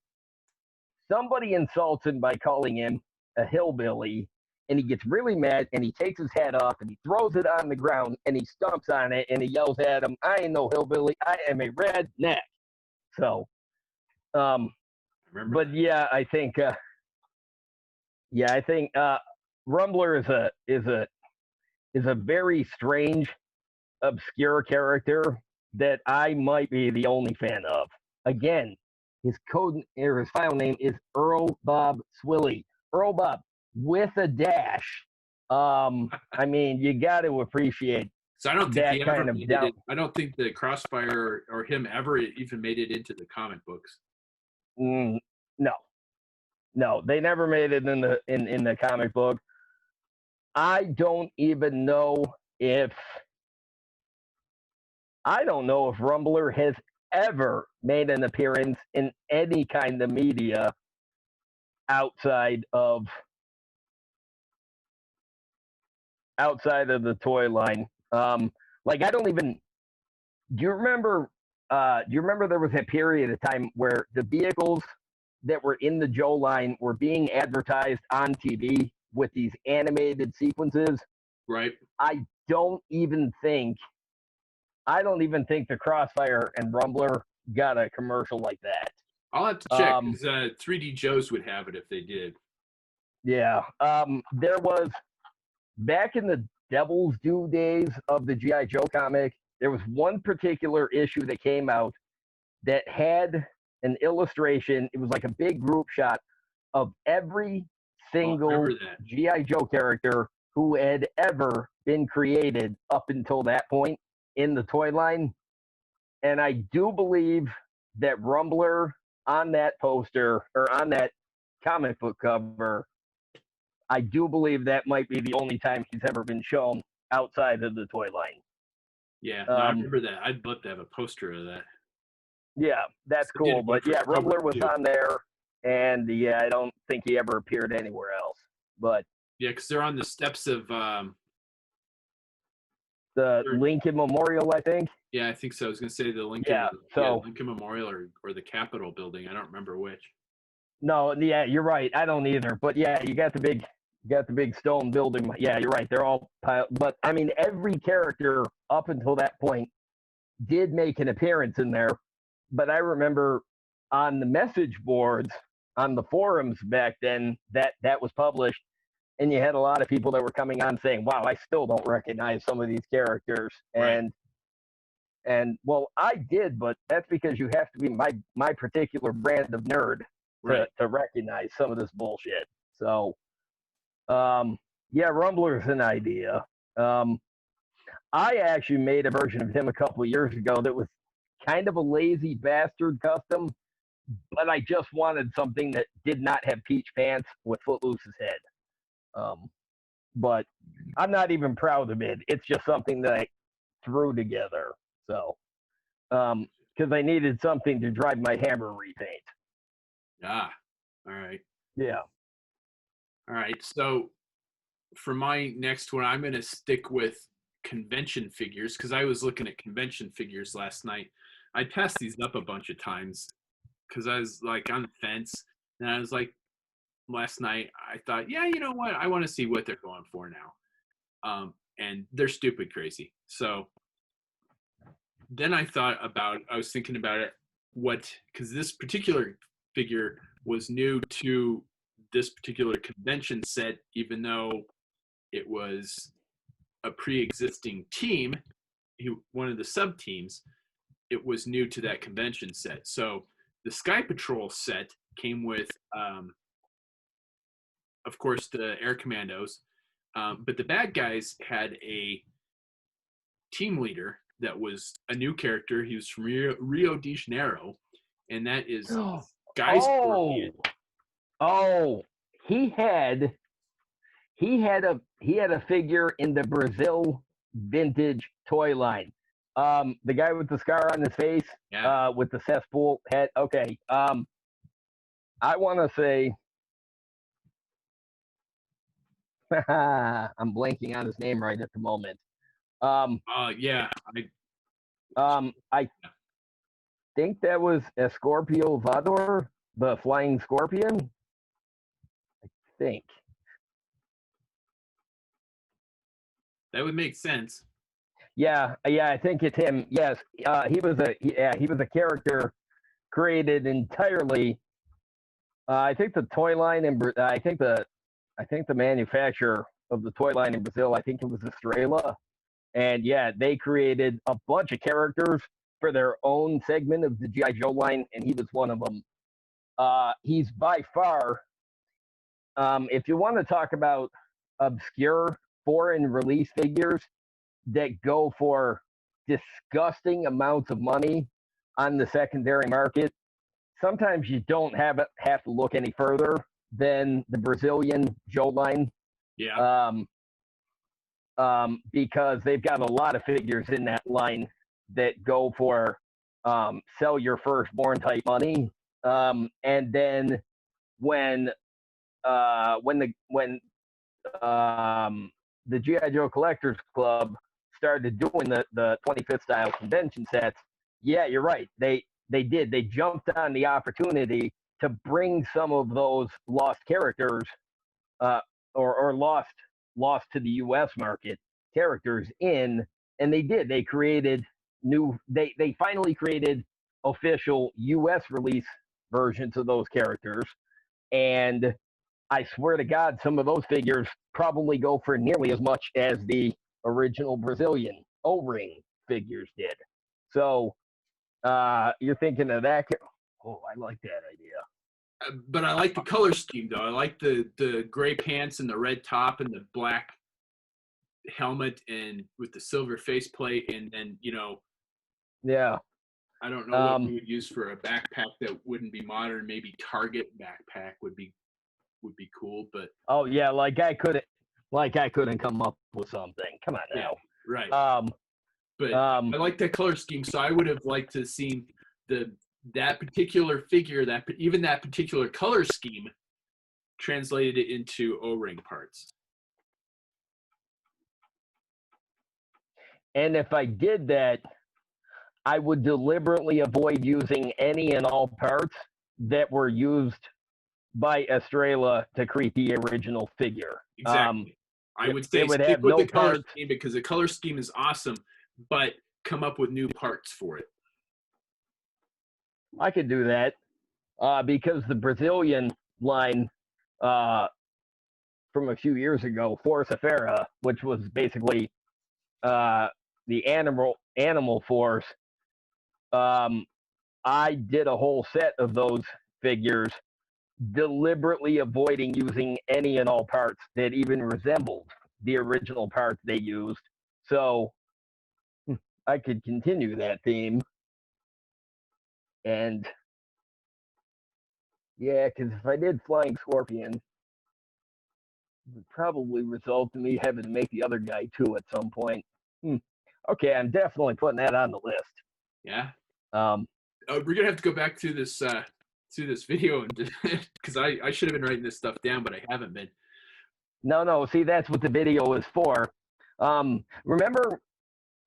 Somebody insults him by calling him a hillbilly, and he gets really mad, and he takes his hat off, and he throws it on the ground, and he stomps on it, and he yells at him, I ain't no hillbilly, I am a redneck. So, but yeah, I think Rumbler is a very strange, obscure character that I might be the only fan of. Again, his file name is Earl Bob Swilly. Earl Bob with a dash. I mean, you got to appreciate. So I don't think I don't think the Crossfire or him ever even made it into the comic books. No. No, they never made it in the comic book. I don't even know if Rumbler has ever made an appearance in any kind of media outside of the toy line. Like I don't even. Do you remember? Do you remember there was a period of time where the vehicles that were in the Joe line were being advertised on TV with these animated sequences? Right. I don't even think the Crossfire and Rumbler got a commercial like that. I'll have to check because 3D Joes would have it if they did. Yeah. There was back in the Devil's Due days of the G.I. Joe comic, there was one particular issue that came out that had an illustration. It was like a big group shot of every single G.I. Joe character who had ever been created up until that point in the toy line. And I do believe that Rumbler on that poster or on that comic book cover, I do believe that might be the only time he's ever been shown outside of the toy line. Yeah, no, I remember that. I'd love to have a poster of that. Yeah, that's cool. But yeah, Rumbler was on there, and yeah, I don't think he ever appeared anywhere else. But yeah, because they're on the steps of the Lincoln Memorial, I think. Yeah, I think so. I was going to say the Lincoln, Lincoln Memorial or the Capitol building. I don't remember which. No, yeah, you're right. I don't either. But yeah, you got the big stone building. Yeah, you're right. They're all piled. But I mean, every character up until that point did make an appearance in there. But I remember on the message boards on the forums back then that was published, and you had a lot of people that were coming on saying, "Wow, I still don't recognize some of these characters." Right. And well, I did, but that's because you have to be my particular brand of nerd to recognize some of this bullshit. So, yeah, Rumbler's an idea. I actually made a version of him a couple of years ago that was kind of a lazy bastard custom, but I just wanted something that did not have Peach Pants with Footloose's head. But I'm not even proud of it. It's just something that I threw together. So, because I needed something to drive my Hammer repaint. Ah, all right. Yeah. All right. So for my next one, I'm going to stick with convention figures because I was looking at convention figures last night. I passed these up a bunch of times because I was like on the fence, and I was like, last night I thought, yeah, you know what? I want to see what they're going for now, and they're stupid crazy. So then I was thinking about it, because this particular figure was new to this particular convention set, even though it was a pre-existing team, one of the sub teams, it was new to that convention set. So the Sky Patrol set came with, of course, the Air Commandos, but the bad guys had a team leader that was a new character. He was from Rio de Janeiro, and that is Sky Scorpion. Oh, he had a figure in the Brazil vintage toy line. The guy with the scar on his face, with the cesspool head. Okay. I want to say, I'm blanking on his name right at the moment. Yeah. I think that was Escorpio Vador, the flying scorpion. I think. That would make sense. Yeah, I think it's him. Yes, he was a character created entirely. I think the toy line and I think the manufacturer of the toy line in Brazil, I think it was Estrela, and yeah, they created a bunch of characters for their own segment of the G.I. Joe line, and he was one of them. He's by far, if you want to talk about obscure foreign release figures that go for disgusting amounts of money on the secondary market, sometimes you don't have to look any further than the Brazilian Joe line. Yeah. Because they've got a lot of figures in that line that go for sell your firstborn type money. And then when the GI Joe Collectors Club started doing the 25th style convention sets, yeah, you're right. They did. They jumped on the opportunity to bring some of those lost characters or lost to the U.S. market characters in, and they did. They created new. They finally created official U.S. release versions of those characters, and I swear to God, some of those figures probably go for nearly as much as the original Brazilian O-ring figures did. So you're thinking of that? Oh, I like that idea. But I like the color scheme though. I like the gray pants and the red top and the black helmet and with the silver faceplate, and then Yeah. I don't know what you would use for a backpack that wouldn't be modern. Maybe Target backpack would be cool, but oh yeah, like I couldn't come up with something. Come on now. Yeah, right. But I like that color scheme, so I would have liked to see that particular figure, that particular color scheme, translated it into O-ring parts. And if I did that, I would deliberately avoid using any and all parts that were used by Estrella to create the original figure. Exactly. I would say would stick have with no the color parts. scheme because the color scheme is awesome, but come up with new parts for it. I could do that because the Brazilian line from a few years ago, Força Fera, which was basically the animal force, I did a whole set of those figures, deliberately avoiding using any and all parts that even resembled the original parts they used. So I could continue that theme. And yeah, because if I did Flying Scorpion, it would probably result in me having to make the other guy too at some point. Okay, I'm definitely putting that on the list. Yeah. We're gonna have to go back to this video and because I should have been writing this stuff down, but I haven't been. No. See, that's what the video is for. Remember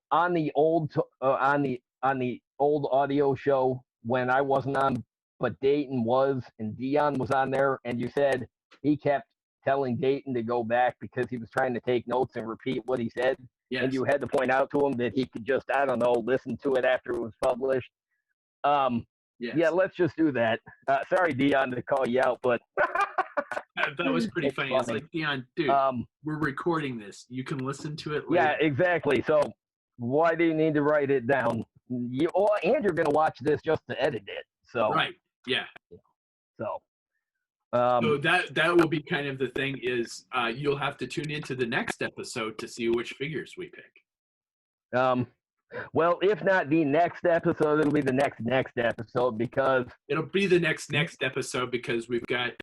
on the old audio show when I wasn't on, but Dayton was, and Dion was on there, and you said he kept telling Dayton to go back because he was trying to take notes and repeat what he said. Yes. And you had to point out to him that he could just, I don't know, listen to it after it was published. Yes. Yeah, let's just do that. Sorry, Dion, to call you out, but that was pretty funny. It's like, Dion, dude, we're recording this. You can listen to it later. Yeah, exactly. So why do you need to write it down? And you're going to watch this just to edit it. So right, yeah. So that will be kind of the thing is you'll have to tune into the next episode to see which figures we pick. Well, if not the next episode, it'll be the next episode because it'll be the next episode because we've got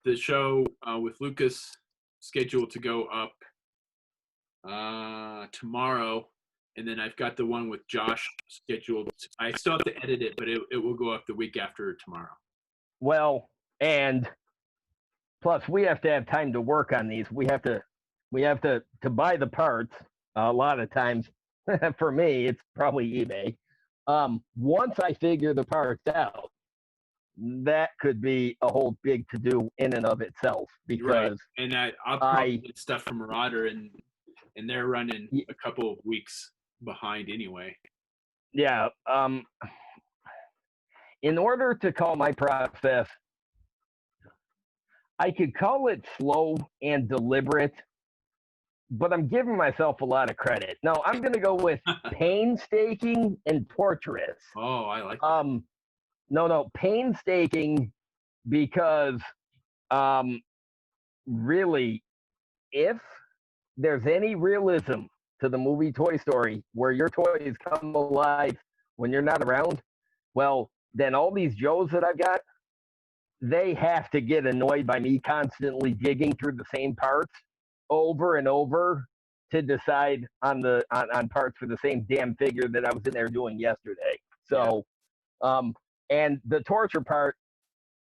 the show with Lucas scheduled to go up tomorrow, and then I've got the one with Josh scheduled. I still have to edit it, but it will go up the week after tomorrow. Well, and plus we have to have time to work on these. We have to buy the parts. A lot of times, for me, it's probably eBay. Once I figure the parts out, that could be a whole big to do in and of itself because right. And I'll probably get stuff from Marauder and they're running a couple of weeks behind anyway. Yeah. In order to call my process, I could call it slow and deliberate, but I'm giving myself a lot of credit. No, I'm going to go with painstaking and torturous. Oh, I like that. No, painstaking because really, if there's any realism to the movie Toy Story where your toys come alive when you're not around, well, then all these Joes that I've got, they have to get annoyed by me constantly digging through the same parts over and over to decide on parts for the same damn figure that I was in there doing yesterday. Yeah. So, and the torture part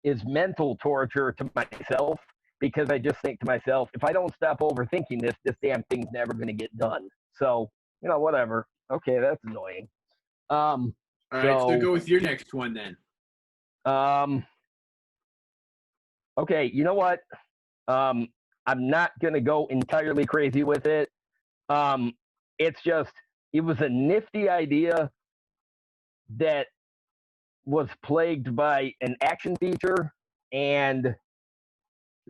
is mental torture to myself because I just think to myself, if I don't stop overthinking this damn thing's never going to get done. So, whatever. Okay, that's annoying. All right, so go with your next one then. Okay, you know what? I'm not going to go entirely crazy with it. It's just, it was a nifty idea that was plagued by an action feature and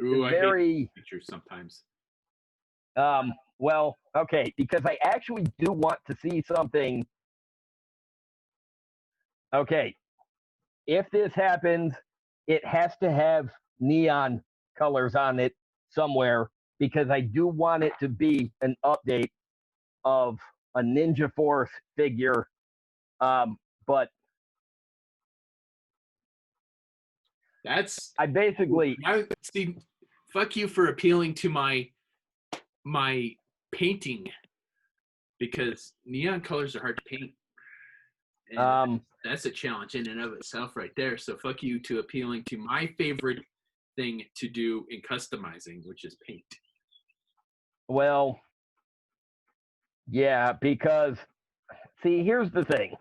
Ooh, very I hate features sometimes. well, okay, because I actually do want to see something. Okay, if this happens, it has to have neon colors on it somewhere because I do want it to be an update of a Ninja Force figure. But That's I basically see. Fuck you for appealing to my painting, because neon colors are hard to paint, and that's a challenge in and of itself right there. So fuck you to appealing to my favorite thing to do in customizing, which is paint. well, yeah, because see, here's the thing.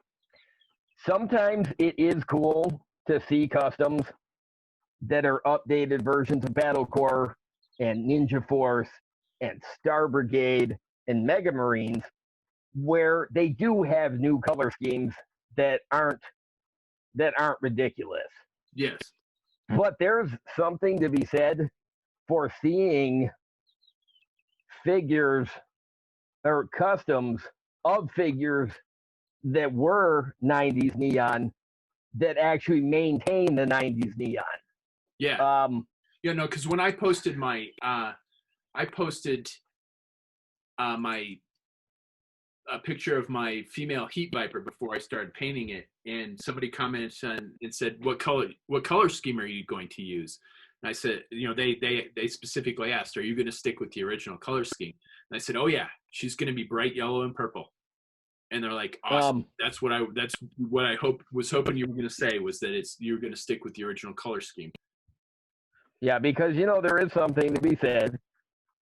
Sometimes it is cool to see customs that are updated versions of Battle Corps and Ninja Force and Star Brigade and Mega Marines where they do have new color schemes that aren't ridiculous. Yes. But there's something to be said for seeing figures or customs of figures that were 90s neon that actually maintain the 90s neon. Yeah. Yeah, no, because when I posted my my a picture of my female heat viper before I started painting it, and somebody commented and said, what color scheme are you going to use? And I said, they specifically asked, are you going to stick with the original color scheme? And I said, oh yeah, she's going to be bright yellow and purple. And they're like, awesome. That's what I was hoping you were going to say, was that you're going to stick with the original color scheme. Yeah, because there is something to be said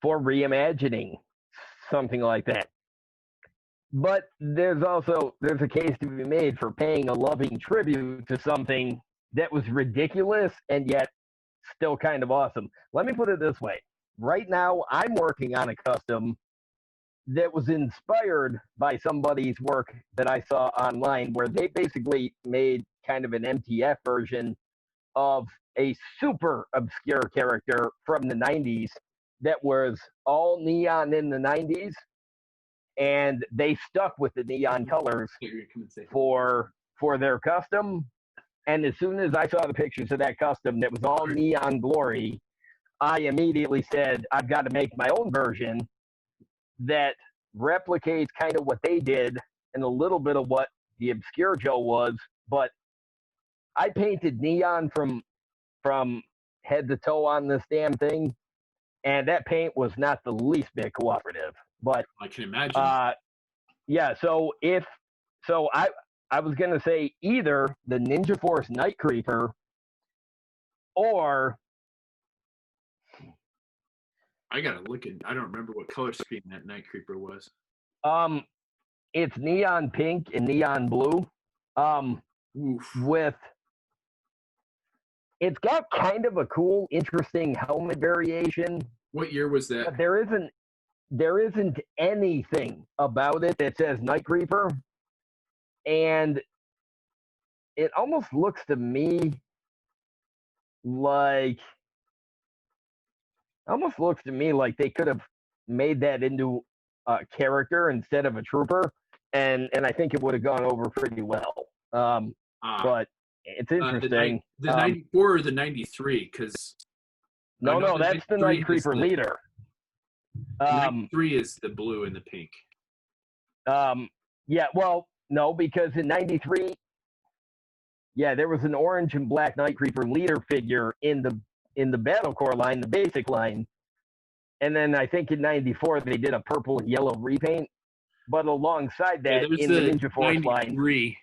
for reimagining something like that. But there's a case to be made for paying a loving tribute to something that was ridiculous and yet still kind of awesome. Let me put it this way. Right now, I'm working on a custom that was inspired by somebody's work that I saw online where they basically made kind of an MTF version of a super obscure character from the 90s that was all neon in the 90s, and they stuck with the neon colors for their custom. And as soon as I saw the pictures of that custom that was all neon glory, I immediately said, I've got to make my own version that replicates kind of what they did and a little bit of what the obscure Joe was. But I painted neon from head to toe on this damn thing, and that paint was not the least bit cooperative. But I can imagine. Yeah, so I was gonna say either the Ninja Force Night Creeper or I gotta look at. I don't remember what color scheme that Night Creeper was. It's neon pink and neon blue. With it's got kind of a cool, interesting helmet variation. What year was that? But there isn't anything about it that says Night Creeper, and it almost looks to me like they could have made that into a character instead of a trooper, and I think it would have gone over pretty well. But it's interesting. The 94 or the 93? Because no, that's the Night Creeper leader. 93 is the blue and the pink. Yeah, well, no, because in 93, Yeah, there was an orange and black Night Creeper leader figure in the Battle Core line, the basic line, and then I think in '94 they did a purple and yellow repaint. But alongside Yeah, that, there's in the the Ninja Force line, 93.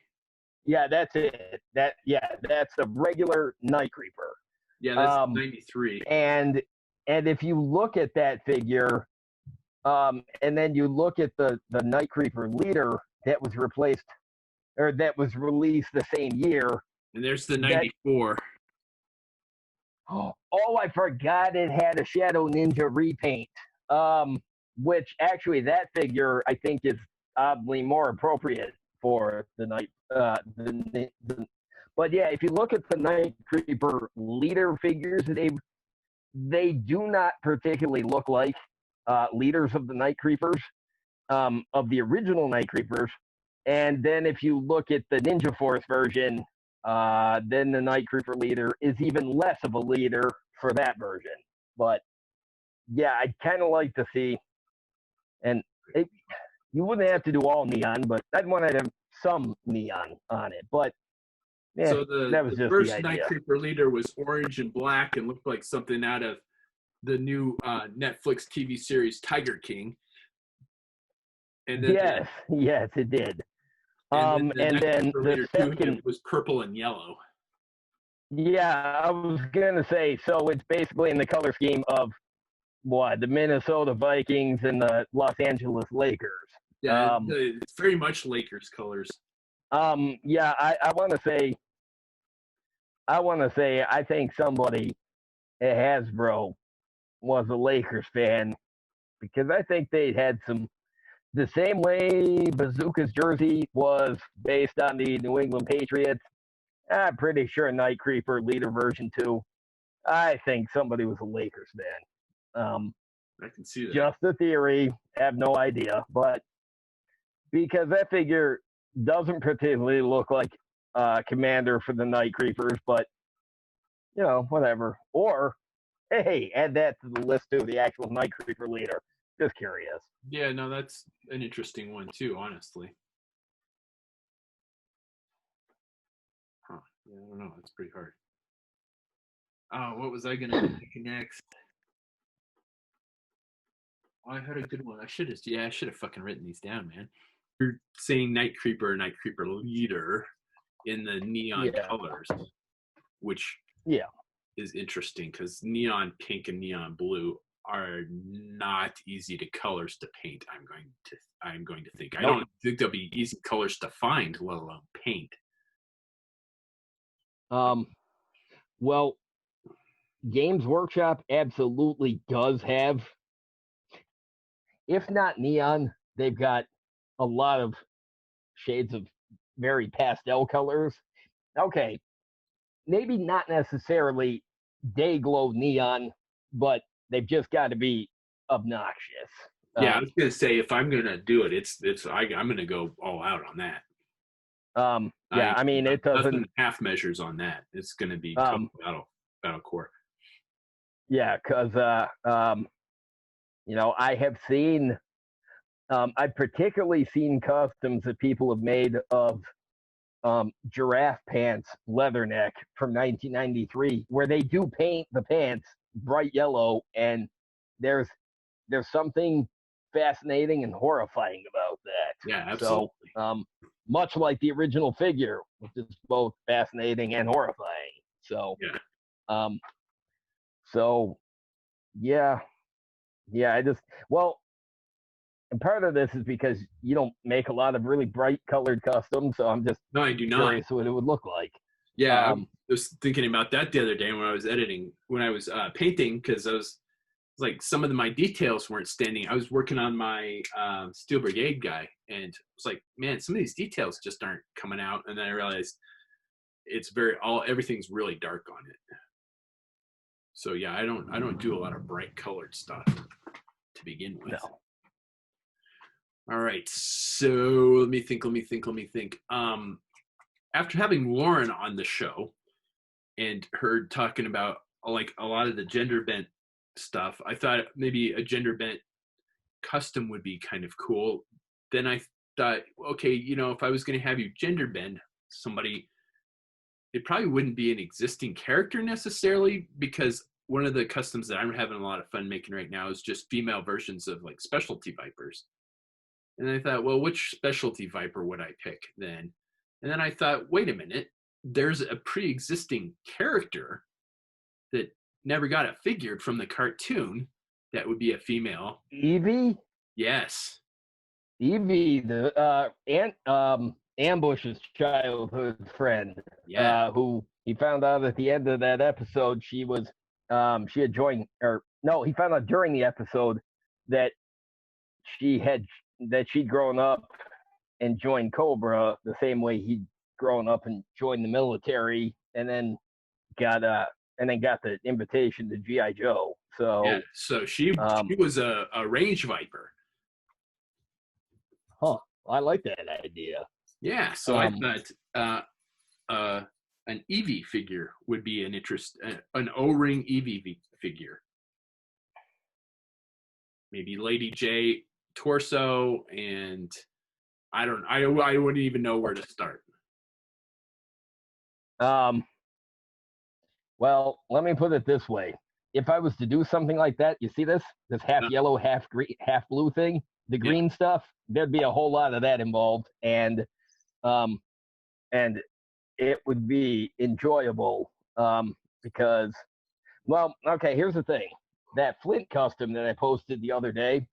yeah, that's it. That's the regular Night Creeper. Yeah, that's 93. And if you look at that figure, and then you look at the Night Creeper leader that was replaced or that was released the same year. And there's the that 94. Oh, I forgot it had a Shadow Ninja repaint. Which actually that figure I think is oddly more appropriate for the night. But yeah, if you look at the Night Creeper leader figures, they do not particularly look like leaders of the Night Creepers, of the original Night Creepers. And then if you look at the Ninja Force version, then the Night Creeper leader is even less of a leader for that version. But yeah, I'd kind of like to see, and you wouldn't have to do all neon, but I'd want to have some neon on it. But yeah, So that was the just the first Night idea. Creeper leader was orange and black and looked like something out of the new Netflix TV series Tiger King. And then Yes, it did. and then the And Night then Creeper the leader 2 second, was purple and yellow. yeah, I was gonna say, so it's basically in the color scheme of what, the Minnesota Vikings and the Los Angeles Lakers. Yeah, it's very much Lakers colors. Yeah, I want to say, I think somebody at Hasbro was a Lakers fan because I think they had the same way Bazooka's jersey was based on the New England Patriots. I'm pretty sure Night Creeper Leader version 2. I think somebody was a Lakers fan. I can see that. Just a theory. Have no idea. But because that figure doesn't particularly look like Commander for the Night Creepers, but, whatever. Or, hey, add that to the list too, the actual Night Creeper Leader. Just curious. Yeah, no, that's an interesting one too, honestly. Huh. Yeah, I don't know. It's pretty hard. Oh, what was I gonna pick next? Oh, I had a good one. I should have fucking written these down, man. You're saying Night Creeper leader in the neon colors, which is interesting because neon pink and neon blue are not easy to colors to paint. I'm going to think. I don't think they'll be easy colors to find, let alone paint. Well, Games Workshop absolutely does have, if not neon, they've got a lot of shades of very pastel colors. Okay, maybe not necessarily day glow neon, but they've just got to be obnoxious. Yeah, I was gonna say if I'm gonna do it, I'm gonna go all out on that. Yeah, I mean it doesn't nothing half measures on that. It's gonna be battle core. Yeah, because I have seen, I've particularly seen customs that people have made of Giraffe Pants Leatherneck from 1993, where they do paint the pants bright yellow, and there's something fascinating and horrifying about that. Yeah, absolutely. So, much like the original figure, which is both fascinating and horrifying. So, yeah. So, and part of this is because you don't make a lot of really bright colored customs, so I'm just I do not. Curious what it would look like. Yeah, I was thinking about that the other day when I was painting, because I was like, some of my details weren't standing. I was working on my Steel Brigade guy, and it was like, man, some of these details just aren't coming out. And then I realized everything's really dark on it. So yeah, I don't do a lot of bright colored stuff to begin with. No. All right, so let me think. After having Lauren on the show and her talking about like a lot of the gender bent stuff, I thought maybe a gender bent custom would be kind of cool. Then I thought, okay, if I was going to have you gender bend somebody, it probably wouldn't be an existing character necessarily, because one of the customs that I'm having a lot of fun making right now is just female versions of like specialty vipers. And I thought, well, which specialty viper would I pick then? And then I thought, wait a minute, there's a pre-existing character that never got it figured from the cartoon that would be a female. Evie? Yes. Evie, the Ambush's childhood friend, Yeah. who he found out at the end of that episode she was she had joined, or no, he found out during the episode that she'd grown up and joined Cobra the same way he'd grown up and joined the military, and then got the invitation to GI Joe. So yeah. So she was a range viper. Huh. I like that idea. Yeah. So I thought an Eevee figure would be an O-ring Eevee figure. Maybe Lady J torso, and I wouldn't even know where to start. Well, let me put it this way. If I was to do something like that, you see this half yellow, half green, half blue thing, the green stuff, there'd be a whole lot of that involved, and it would be enjoyable, because, well, okay, here's the thing. That Flint custom that I posted the other day,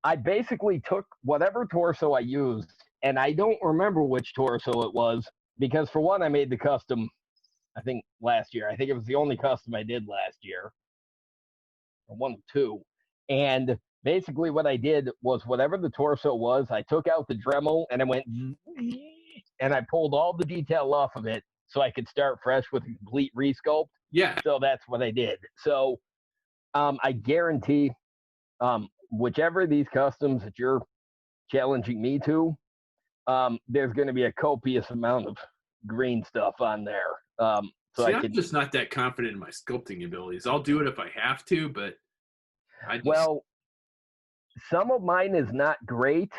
I basically took whatever torso I used, and I don't remember which torso it was, because for one, I made the custom, I think, last year. I think it was the only custom I did last year, or one of two. And basically what I did was whatever the torso was, I took out the Dremel and I went, and I pulled all the detail off of it so I could start fresh with a complete resculpt. Yeah. So that's what I did. So I guarantee whichever of these customs that you're challenging me to, there's going to be a copious amount of green stuff on there. So See, I'm just not that confident in my sculpting abilities. I'll do it if I have to, but well, some of mine is not great,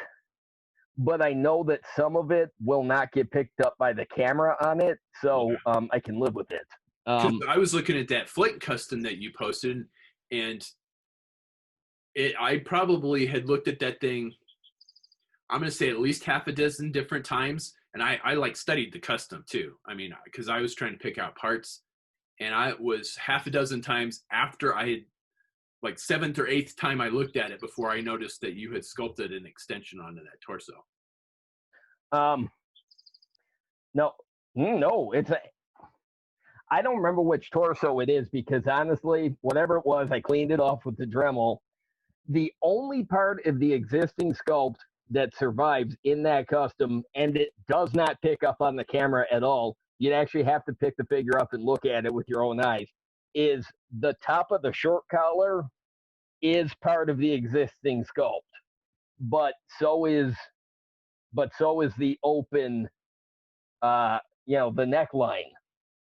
but I know that some of it will not get picked up by the camera on it, so I can live with it. I was looking at that Flint custom that you posted, and I probably had looked at that thing, I'm going to say at least half a dozen different times. And I like studied the custom too. I mean, because I was trying to pick out parts, and I was half a dozen times after I had, like, seventh or eighth time I looked at it before I noticed that you had sculpted an extension onto that torso. No, I don't remember which torso it is, because honestly, whatever it was, I cleaned it off with the Dremel. The only part of the existing sculpt that survives in that custom, and it does not pick up on the camera at all, you'd actually have to pick the figure up and look at it with your own eyes, is the top of the short collar is part of the existing sculpt, but so is the open, the neckline.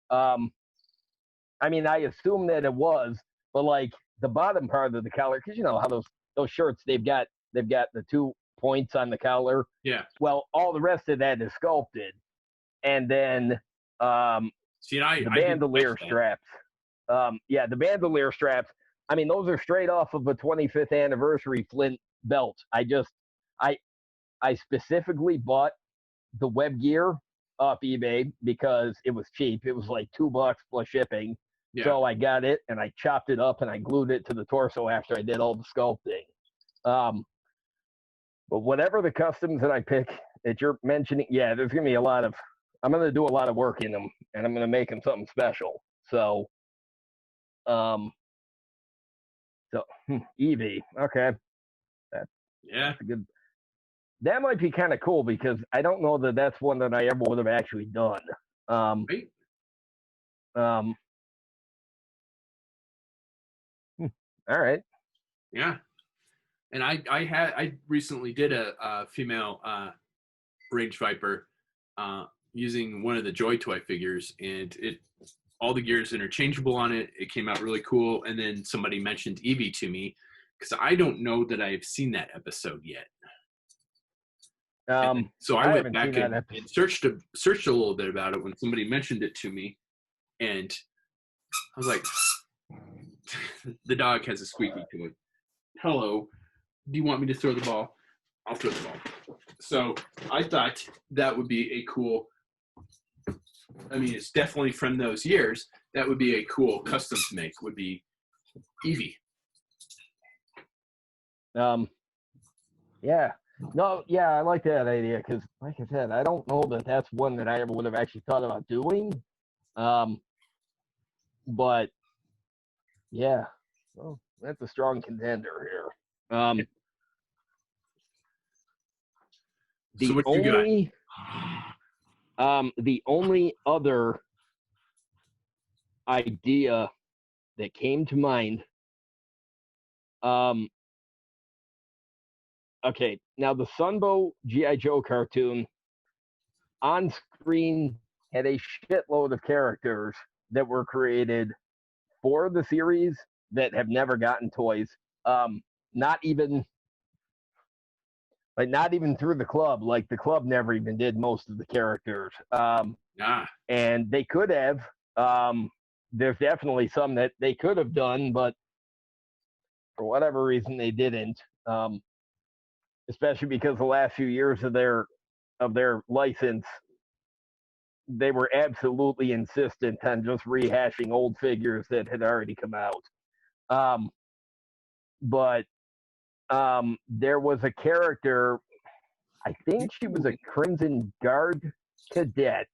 I mean, I assume that it was, but like the bottom part of the collar, because you know how those shirts, they've got the 2 points on the collar. Yeah. Well, all the rest of that is sculpted, and then the bandolier straps. The bandolier straps. I mean, those are straight off of a 25th anniversary Flint belt. I specifically bought the web gear off eBay because it was cheap. It was like $2 plus shipping. Yeah. So I got it and I chopped it up and I glued it to the torso after I did all the sculpting. But whatever the customs that I pick that you're mentioning, there's going to be I'm going to do a lot of work in them, and I'm going to make them something special. So, Eevee, okay. That's a good. That might be kind of cool, because I don't know that that's one that I ever would have actually done. Right. All right. Yeah. And I recently did a female range viper using one of the Joy Toy figures, and all the gear is interchangeable on it. It came out really cool. And then somebody mentioned Eevee to me, because I don't know that I've seen that episode yet. So I I went haven't seen back that and episode. searched a little bit about it when somebody mentioned it to me, and I was like, the dog has a squeaky toy. Hello, do you want me to throw the ball? I'll throw the ball. So I thought that would be a cool. I mean, it's definitely from those years. That would be a cool custom to make. Would be Eevee. Yeah. No, yeah, I like that idea because, like I said, I don't know that that's one that I ever would have actually thought about doing. But yeah, well, that's a strong contender here. So what you got? The only other idea that came to mind. Okay, now the Sunbow G.I. Joe cartoon on screen had a shitload of characters that were created for the series that have never gotten toys. Not even through the club. Like the club never even did most of the characters. And they could have. There's definitely some that they could have done, but for whatever reason they didn't. Especially because the last few years of their license, they were absolutely insistent on just rehashing old figures that had already come out. But there was a character, I think she was a Crimson Guard cadet.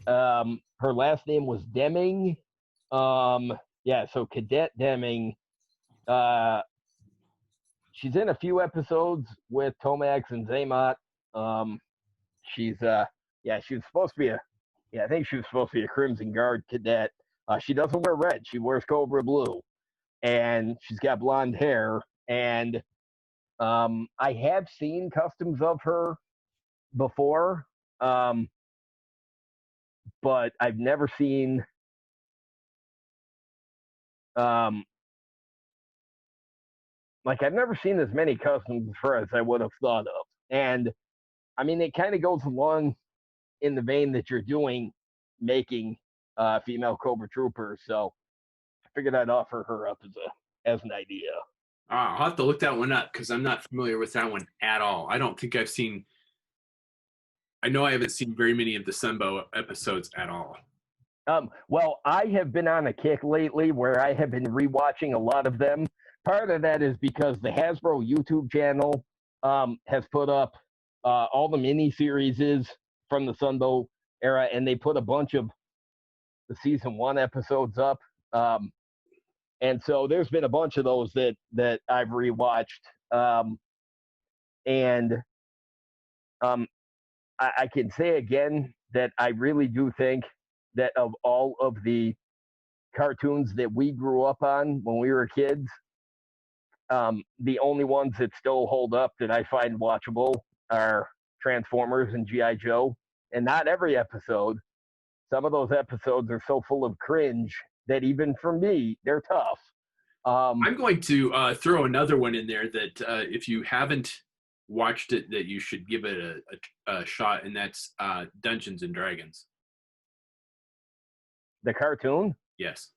Her last name was Deming. Yeah, so Cadet Deming. She's in a few episodes with Tomax and Zaymot. She's she was supposed to be I think she was supposed to be a Crimson Guard cadet. She doesn't wear red. She wears Cobra Blue, and she's got blonde hair. And I have seen customs of her before, but I've never seen I've never seen as many customs of her as I would have thought of. And I mean, it kind of goes along in the vein that you're doing, making female Cobra Troopers. So I figured I'd offer her up as an idea. I'll have to look that one up because I'm not familiar with that one at all. I don't think I've seen. I know I haven't seen very many of the Sunbow episodes at all. Well, I have been on a kick lately where I have been rewatching a lot of them. Part of that is because the Hasbro YouTube channel has put up all the mini series from the Sunbow era, and they put a bunch of the season 1 episodes up. And so there's been a bunch of those that I've rewatched. I can say again that I really do think that of all of the cartoons that we grew up on when we were kids, the only ones that still hold up that I find watchable are Transformers and G.I. Joe. And not every episode. Some of those episodes are so full of cringe that even for me, they're tough. I'm going to throw another one in there that if you haven't watched it, that you should give it a shot, and that's Dungeons and Dragons. The cartoon? Yes.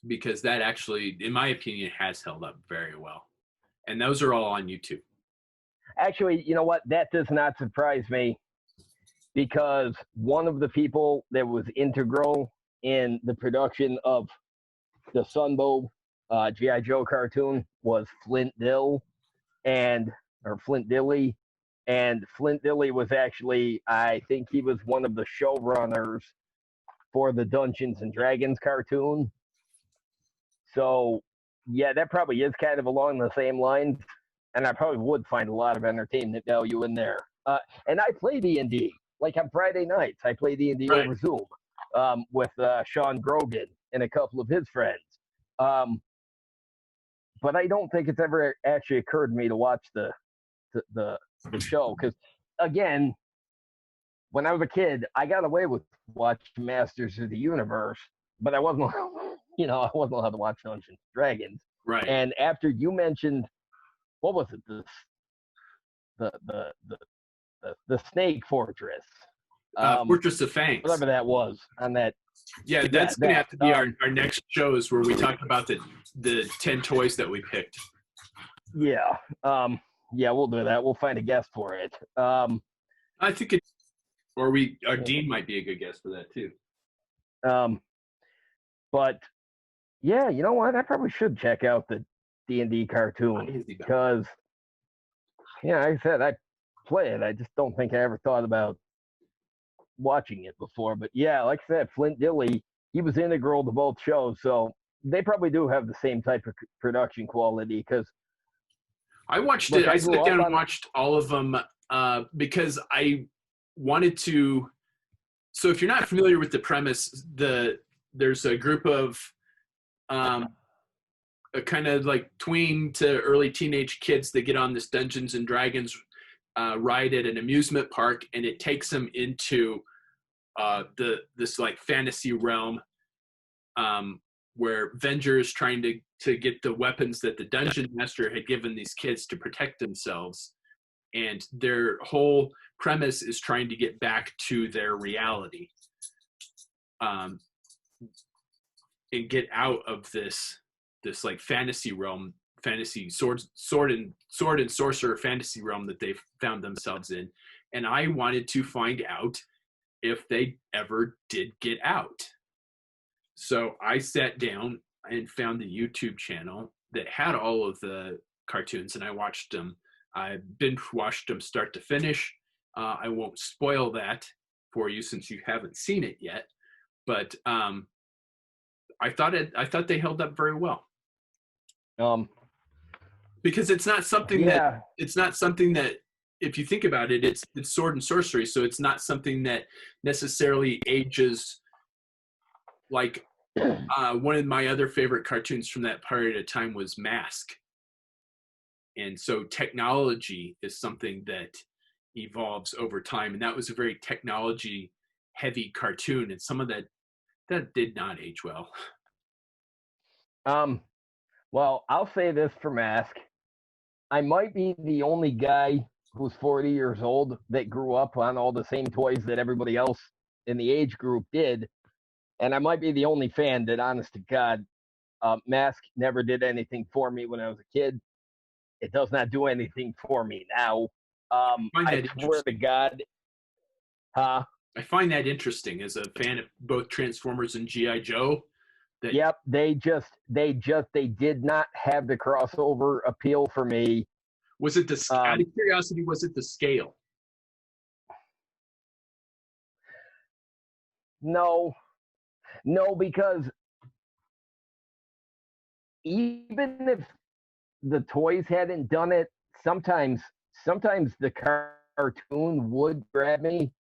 Because that actually, in my opinion, has held up very well. And those are all on YouTube. Actually, you know what? That does not surprise me because one of the people that was integral in the production of the Sunbow G.I. Joe cartoon was Flint Dilly. And Flint Dilly was actually, I think he was one of the showrunners for the Dungeons and Dragons cartoon. So, yeah, that probably is kind of along the same lines, and I probably would find a lot of entertainment value in there. And I play D&D. Like on Friday nights, I play D&D over Zoom with Sean Grogan and a couple of his friends. But I don't think it's ever actually occurred to me to watch the show because, again, when I was a kid, I got away with watching Masters of the Universe, but I wasn't allowed to watch Dungeons and Dragons. Right. And after you mentioned, what was it? the snake fortress, Fortress of Fangs. whatever that was on that. Yeah, Yeah, that's gonna have to be our next shows where we talk about the 10 toys that we picked. Yeah, yeah, we'll do that. We'll find a guest for it. I think our Dean might be a good guest for that too. But yeah, you know what? I probably should check out the D&D cartoon because, yeah, like I said, I play it. I just don't think I ever thought about watching it before. But yeah, like I said, Flint Dille, he was integral to both shows, so they probably do have the same type of production quality. Because I watched it. I sat down and watched all of them because I wanted to. So if you're not familiar with the premise, there's a group of a kind of like tween to early teenage kids that get on this Dungeons and Dragons ride at an amusement park, and it takes them into this like fantasy realm where Venger is trying to get the weapons that the dungeon master had given these kids to protect themselves, and their whole premise is trying to get back to their reality and get out of this like fantasy realm, fantasy sword and sorcerer fantasy realm that they've found themselves in. And I wanted to find out if they ever did get out. So I sat down and found the YouTube channel that had all of the cartoons, and I watched them. I binge watched them start to finish. I won't spoil that for you since you haven't seen it yet, but I thought they held up very well. Because it's not something that if you think about it, it's sword and sorcery, so it's not something that necessarily ages like one of my other favorite cartoons from that period of time was Mask. And so technology is something that evolves over time, and that was a very technology heavy cartoon, and some of that did not age well. Well, I'll say this for Mask. I might be the only guy who's 40 years old that grew up on all the same toys that everybody else in the age group did. And I might be the only fan that, honest to God, Mask never did anything for me when I was a kid. It does not do anything for me now. I swear to God. I find that interesting as a fan of both Transformers and G.I. Joe. Yep, they did not have the crossover appeal for me. Was it out of curiosity, was it the scale? No, because even if the toys hadn't done it, sometimes the cartoon would grab me.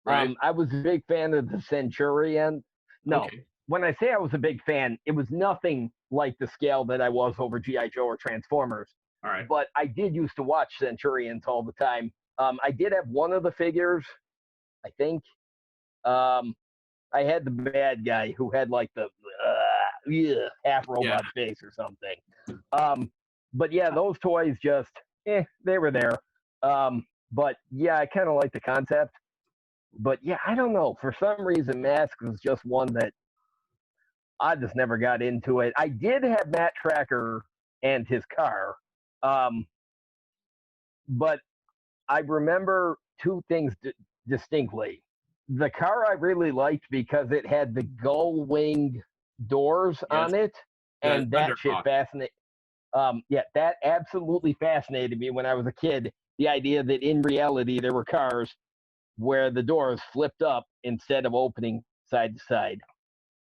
Right. I was a big fan of the Centurion. No, okay. When I say I was a big fan, it was nothing like the scale that I was over G.I. Joe or Transformers. All right. But I did used to watch Centurions all the time. I did have one of the figures, I think. I had the bad guy who had like the half robot face or something. But yeah, those toys just, they were there. But yeah, I kind of like the concept. But yeah, I don't know. For some reason, Mask was just one that I just never got into it. I did have Matt Tracker and his car. But I remember two things distinctly. The car I really liked because it had the gull wing doors on it, and that shit fascinated. That absolutely fascinated me when I was a kid. The idea that in reality there were cars where the doors flipped up instead of opening side to side.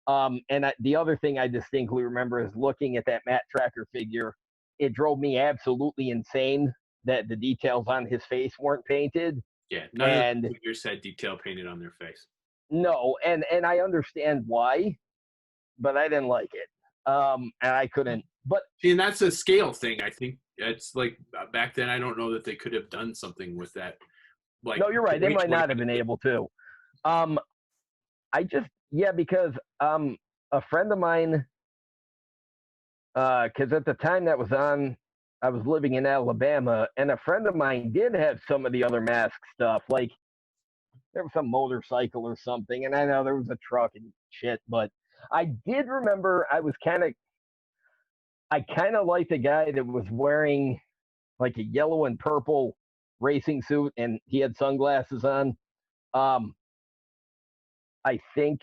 And the other thing I distinctly remember is looking at that Matt Tracker figure. It drove me absolutely insane that the details on his face weren't painted. Yeah, none of the figures had detail painted on their face. No, and I understand why, but I didn't like it. And I couldn't. But see, and that's a scale thing. I think it's like back then. I don't know that they could have done something with that. Like, no, you're right. They might not have been able to. Because a friend of mine, because at the time that was on I was living in Alabama, and a friend of mine did have some of the other mask stuff. Like there was some motorcycle or something, and I know there was a truck and shit, but I did remember I kind of liked the guy that was wearing like a yellow and purple racing suit, and he had sunglasses on. Um, I think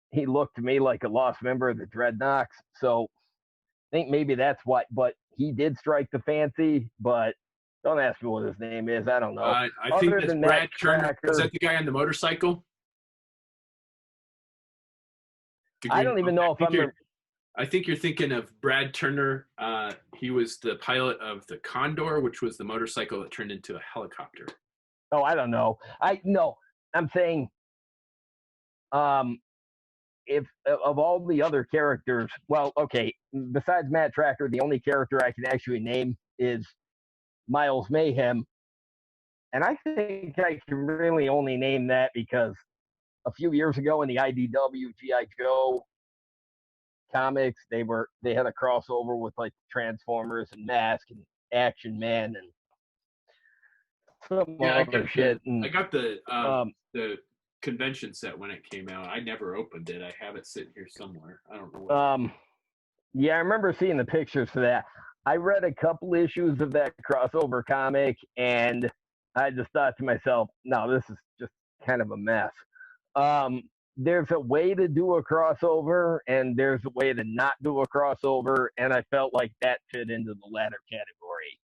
he looked to me like a lost member of the Dreadnoks, so I think maybe that's what. But he did strike the fancy. But don't ask me what his name is. I don't know. I think Other that's than Brad that, Turner. Is Tracker, that the guy on the motorcycle? The I green. don't even Okay, know if I'm the. I think you're thinking of Brad Turner. He was the pilot of the Condor, which was the motorcycle that turned into a helicopter. Oh, I don't know. I'm saying, um, if of all the other characters, well, okay, besides Matt Tracker, the only character I can actually name is Miles Mayhem, and I think I can really only name that because a few years ago in the IDW GI Joe comics, they had a crossover with like Transformers and Mask and Action Man and some Yeah, other shit. And I got the convention set when it came out. I never opened it. I have it sitting here somewhere. I don't know what. Yeah, I remember seeing the pictures for that. I read a couple issues of that crossover comic, and I just thought to myself, no, this is just kind of a mess. Um, there's a way to do a crossover, and there's a way to not do a crossover, and I felt like that fit into the latter category.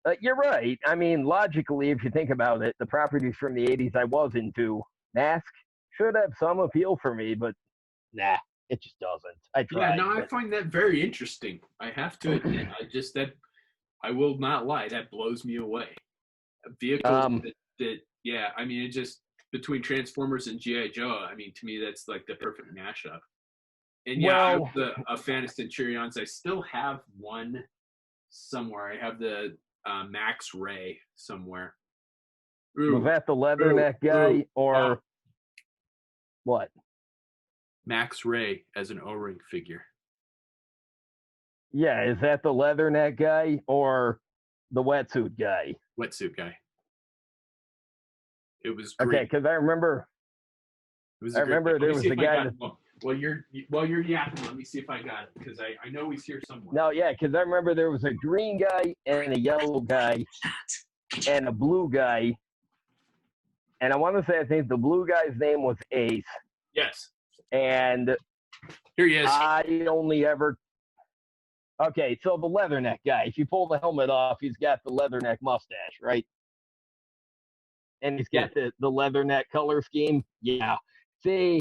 But you're right. I mean, logically, if you think about it, the properties from the 80s I was into, Mask should have some appeal for me, but nah, it just doesn't. I tried. Yeah, no, I find that very interesting. I have to admit, I will not lie, that blows me away. Vehicles yeah, I mean, it just between Transformers and GI Joe, I mean, to me, that's like the perfect mashup. And yeah, I was a fan of Centurions. I still have one somewhere. I have the Max Ray somewhere. Was that the Leatherneck guy or what? Max Ray as an O-ring figure. Yeah, is that the Leatherneck guy or the wetsuit guy? Wetsuit guy. It was great. Okay, because I remember. I remember there was a guy. Well, you're yapping. Let me see if I got it because I know he's here somewhere. No, yeah, because I remember there was a green guy and a yellow guy and a blue guy, and I want to say I think the blue guy's name was Ace. Yes. And here he is. I only ever. Okay, so the Leatherneck guy. If you pull the helmet off, he's got the Leatherneck mustache, right? And he's got the Leatherneck color scheme. Yeah. See,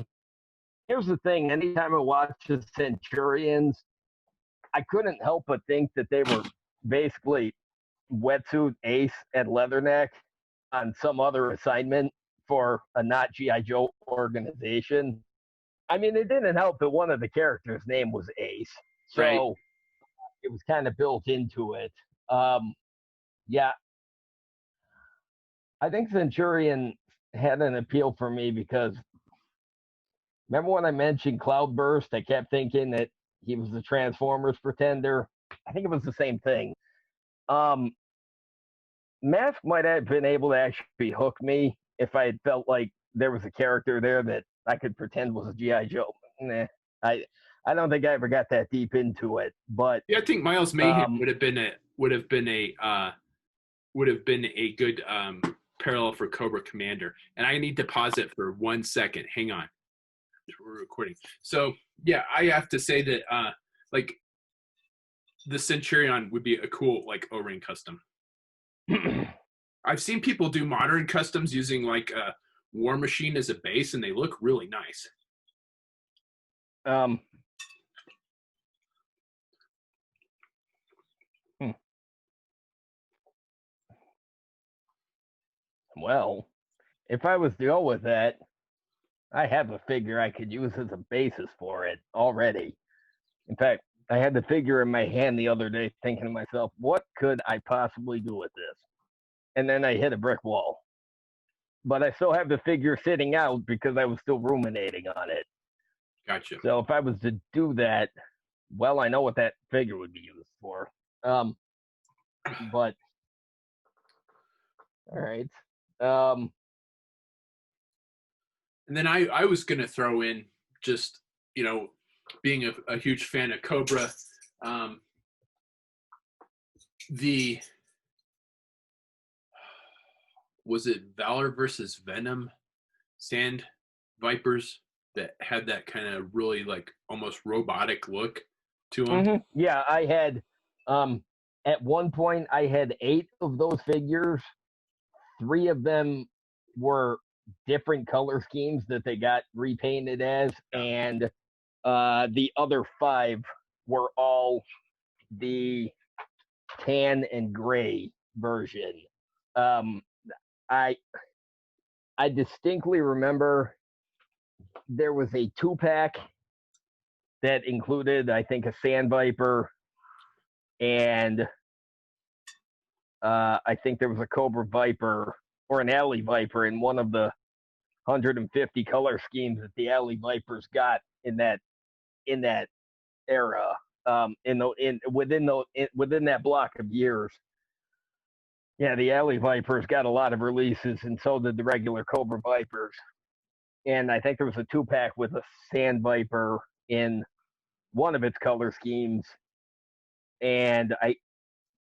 here's the thing. Anytime I watch the Centurions, I couldn't help but think that they were basically Wetsuit, Ace, and Leatherneck on some other assignment for a not G.I. Joe organization. I mean, it didn't help that one of the characters' name was Ace. So it was kind of built into it. Yeah. I think Centurion had an appeal for me because remember when I mentioned Cloudburst, I kept thinking that he was the Transformers pretender. I think it was the same thing. Mask might have been able to actually hook me if I had felt like there was a character there that I could pretend was a G.I. Joe. Nah, I don't think I ever got that deep into it. But yeah, I think Miles Mayhem would have been a good parallel for Cobra Commander. And I need to pause it for 1 second. Hang on. We're recording. So yeah, I have to say that like the Centurion would be a cool like O-ring custom. I've seen people do modern customs using like a War Machine as a base, and they look really nice. Well, if I was to go with that, I have a figure I could use as a basis for it already. In fact, I had the figure in my hand the other day thinking to myself, what could I possibly do with this? And then I hit a brick wall. But I still have the figure sitting out because I was still ruminating on it. Gotcha. So if I was to do that, well, I know what that figure would be used for. But all right. And then I was going to throw in just, being a huge fan of Cobra, was it Valor versus Venom sand vipers that had that kind of really like almost robotic look to them? Mm-hmm. Yeah, I had at one point I had 8 of those figures. 3 of them were different color schemes that they got repainted as, and the other 5 were all the tan and gray version. I I distinctly remember there was a 2-pack that included, I think, a Sand Viper and I think there was a Cobra Viper or an Alley Viper in one of the 150 color schemes that the Alley Vipers got in that era. Within that block of years. Yeah, the Alley Vipers got a lot of releases, and so did the regular Cobra Vipers. And I think there was a 2-pack with a Sand Viper in one of its color schemes. And I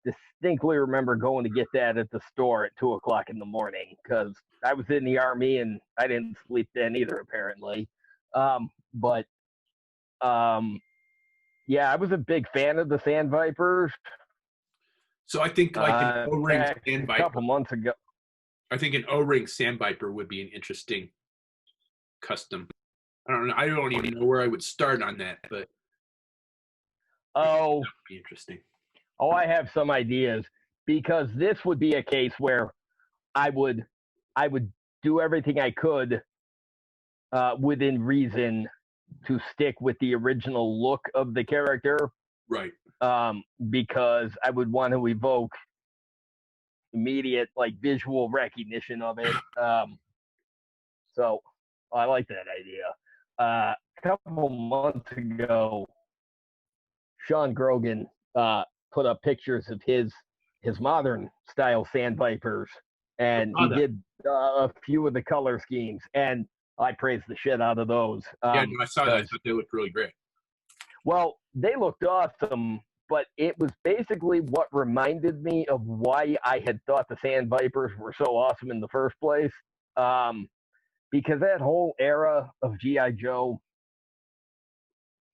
distinctly remember going to get that at the store at 2:00 in the morning because I was in the Army and I didn't sleep then either, apparently. But yeah, I was a big fan of the Sand Vipers. So I think like an O-ring sand a viper. couple months ago. I think an O-ring sand viper would be an interesting custom. I don't know. I don't even know where I would start on that, but that would be interesting. Oh, I have some ideas because this would be a case where I would do everything I could within reason to stick with the original look of the character. Right. Because I would want to evoke immediate like visual recognition of it. So I like that idea. A couple months ago, Sean Grogan put up pictures of his modern style Sand Vipers, and he did a few of the color schemes, and I praised the shit out of those. Yeah, no, I saw that. I thought they looked really great. Well, they looked awesome, but it was basically what reminded me of why I had thought the Sand Vipers were so awesome in the first place. Because that whole era of G.I. Joe,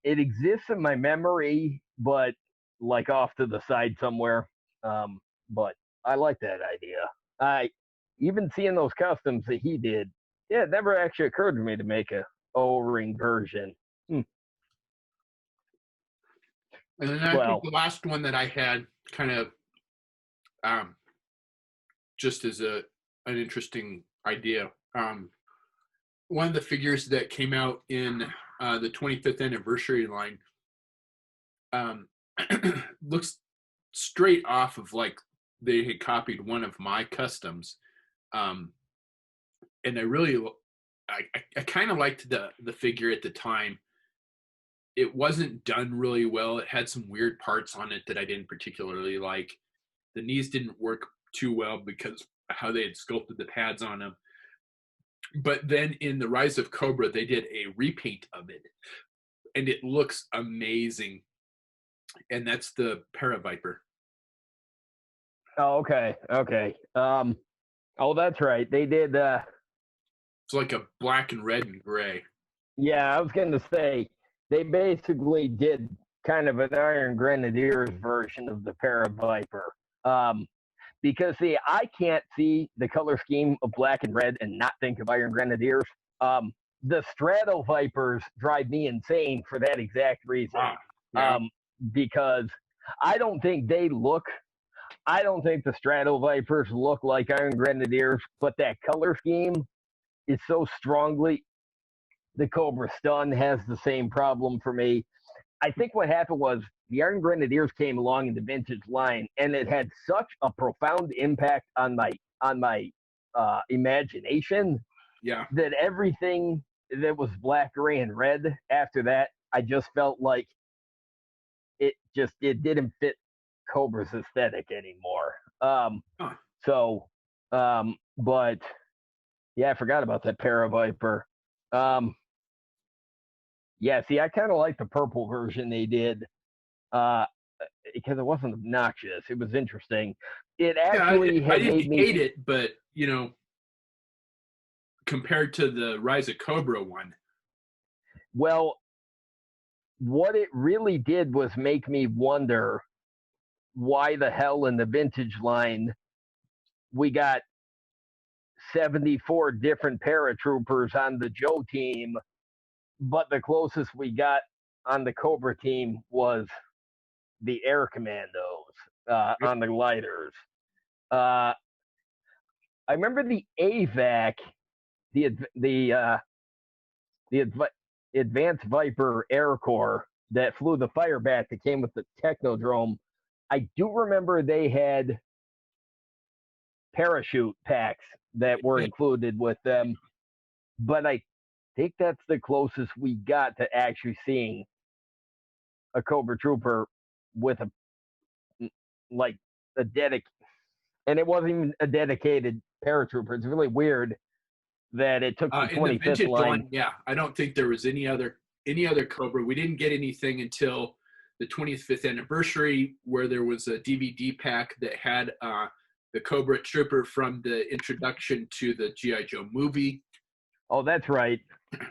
it exists in my memory, but like off to the side somewhere. But I like that idea. Even seeing those customs that he did, yeah, it never actually occurred to me to make a O-ring version. And then I think the last one that I had kind of just as an interesting idea. One of the figures that came out in the 25th anniversary line looks straight off of like they had copied one of my customs. And I kind of liked the figure at the time. It wasn't done really well. It had some weird parts on it that I didn't particularly like. The knees didn't work too well because how they had sculpted the pads on them. But then in the Rise of Cobra, they did a repaint of it, and it looks amazing. And that's the Paraviper. Oh, okay. Oh, that's right. They did. It's like a black and red and gray. Yeah, I was going to say they basically did kind of an Iron Grenadiers version of the Paraviper. Because see, I can't see the color scheme of black and red and not think of Iron Grenadiers. The Strato Vipers drive me insane for that exact reason. Yeah. Because I don't think the Strato Vipers look like Iron Grenadiers, but that color scheme is so strongly. The Cobra Stun has the same problem for me. I think what happened was the Iron Grenadiers came along in the vintage line, and it had such a profound impact on my imagination. Yeah. That everything that was black, gray, and red after that, I just felt like it didn't fit Cobra's aesthetic anymore. Huh. But yeah, I forgot about that Paraviper. Yeah, see, I kind of like the purple version they did because it wasn't obnoxious. It was interesting. It Yeah, actually I had made didn't me, hate it, but compared to the Rise of Cobra one. well, what it really did was make me wonder why the hell in the vintage line we got 74 different paratroopers on the Joe team, but the closest we got on the Cobra team was the Air Commandos Yep. on the gliders. Uh, I remember the AVAC, the the uh, the Advanced Viper Air Corps that flew the Firebat that came with the Technodrome. I do remember they had parachute packs that were included with them, but I think that's the closest we got to actually seeing a Cobra Trooper with like a and it wasn't even a dedicated paratrooper. It's really weird that it took the In the 25th vintage line. line, yeah, I don't think there was any other Cobra. We didn't get anything until the 25th anniversary, where there was a DVD pack that had the Cobra Trooper from the introduction to the GI Joe movie. Oh, that's right.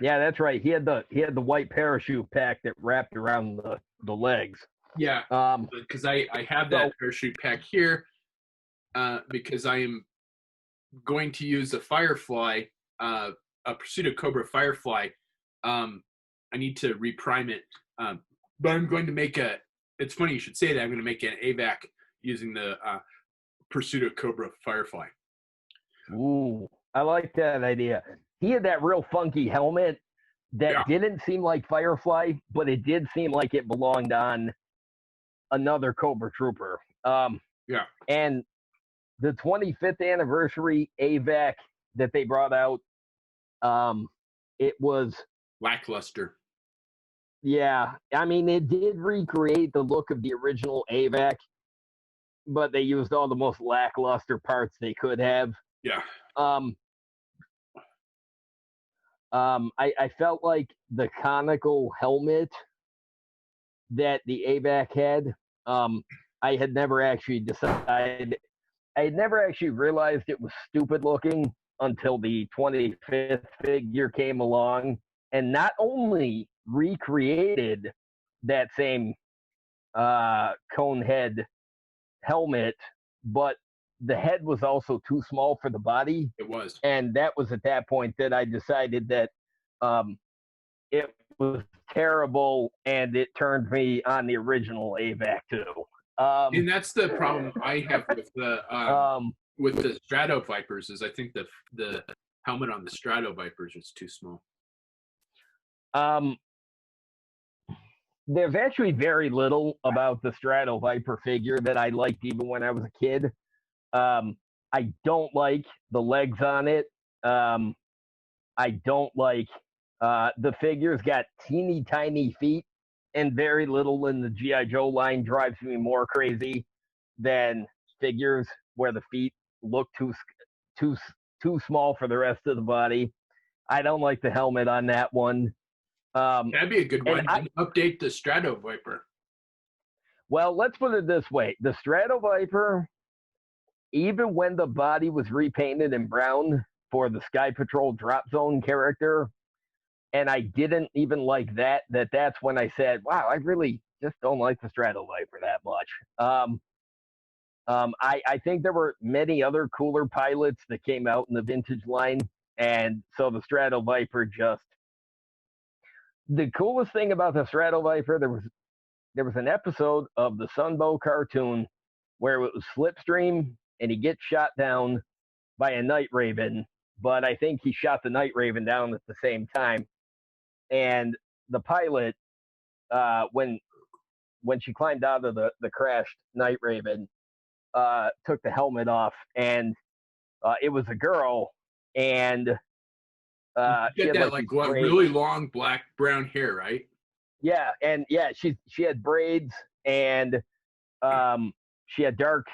Yeah, that's right. He had the white parachute pack that wrapped around the legs. Yeah, because I have that parachute pack here because I am going to use a Firefly, a Pursuit of Cobra Firefly. I need to reprime it, but I'm going to make a. It's funny you should say that. I'm going to make an AVAC using the Pursuit of Cobra Firefly. Ooh, I like that idea. He had that real funky helmet that didn't seem like Firefly, but it did seem like it belonged on another Cobra Trooper. And the 25th anniversary AVAC that they brought out, it was lackluster. Yeah, I mean, it did recreate the look of the original AVAC, but they used all the most lackluster parts they could have. Yeah. I felt like the conical helmet that the AVAC had, I had never actually decided, I had never actually realized it was stupid looking until the 25th figure came along and not only recreated that same cone head helmet, but the head was also too small for the body. It was. And that was at that point that I decided that it was terrible and it turned me on the original AVAC too. And that's the problem I have with the Strato Vipers is I think the helmet on the Strato Vipers is too small. There's actually very little about the Strato Viper figure that I liked even when I was a kid. I don't like the legs on it. I don't like the figure's got teeny tiny feet, and very little in the GI Joe line drives me more crazy than figures where the feet look too small for the rest of the body. I don't like the helmet on that one. That'd be a good one. Update the Strato Viper. Well, let's put it this way: the Strato Viper, even when the body was repainted in brown for the Sky Patrol Drop Zone character, and I didn't even like that. That's when I said, "Wow, I really just don't like the Strato Viper that much." I think there were many other cooler pilots that came out in the vintage line, and so the Strato Viper just. The coolest thing about the Strato Viper, there was an episode of the Sunbow cartoon where it was Slipstream and he gets shot down by a Night Raven, but I think he shot the Night Raven down at the same time. And the pilot, when she climbed out of the crashed Night Raven, took the helmet off, and it was a girl, and she had that like really long brown hair, right? Yeah, and yeah, she had braids, and she had dark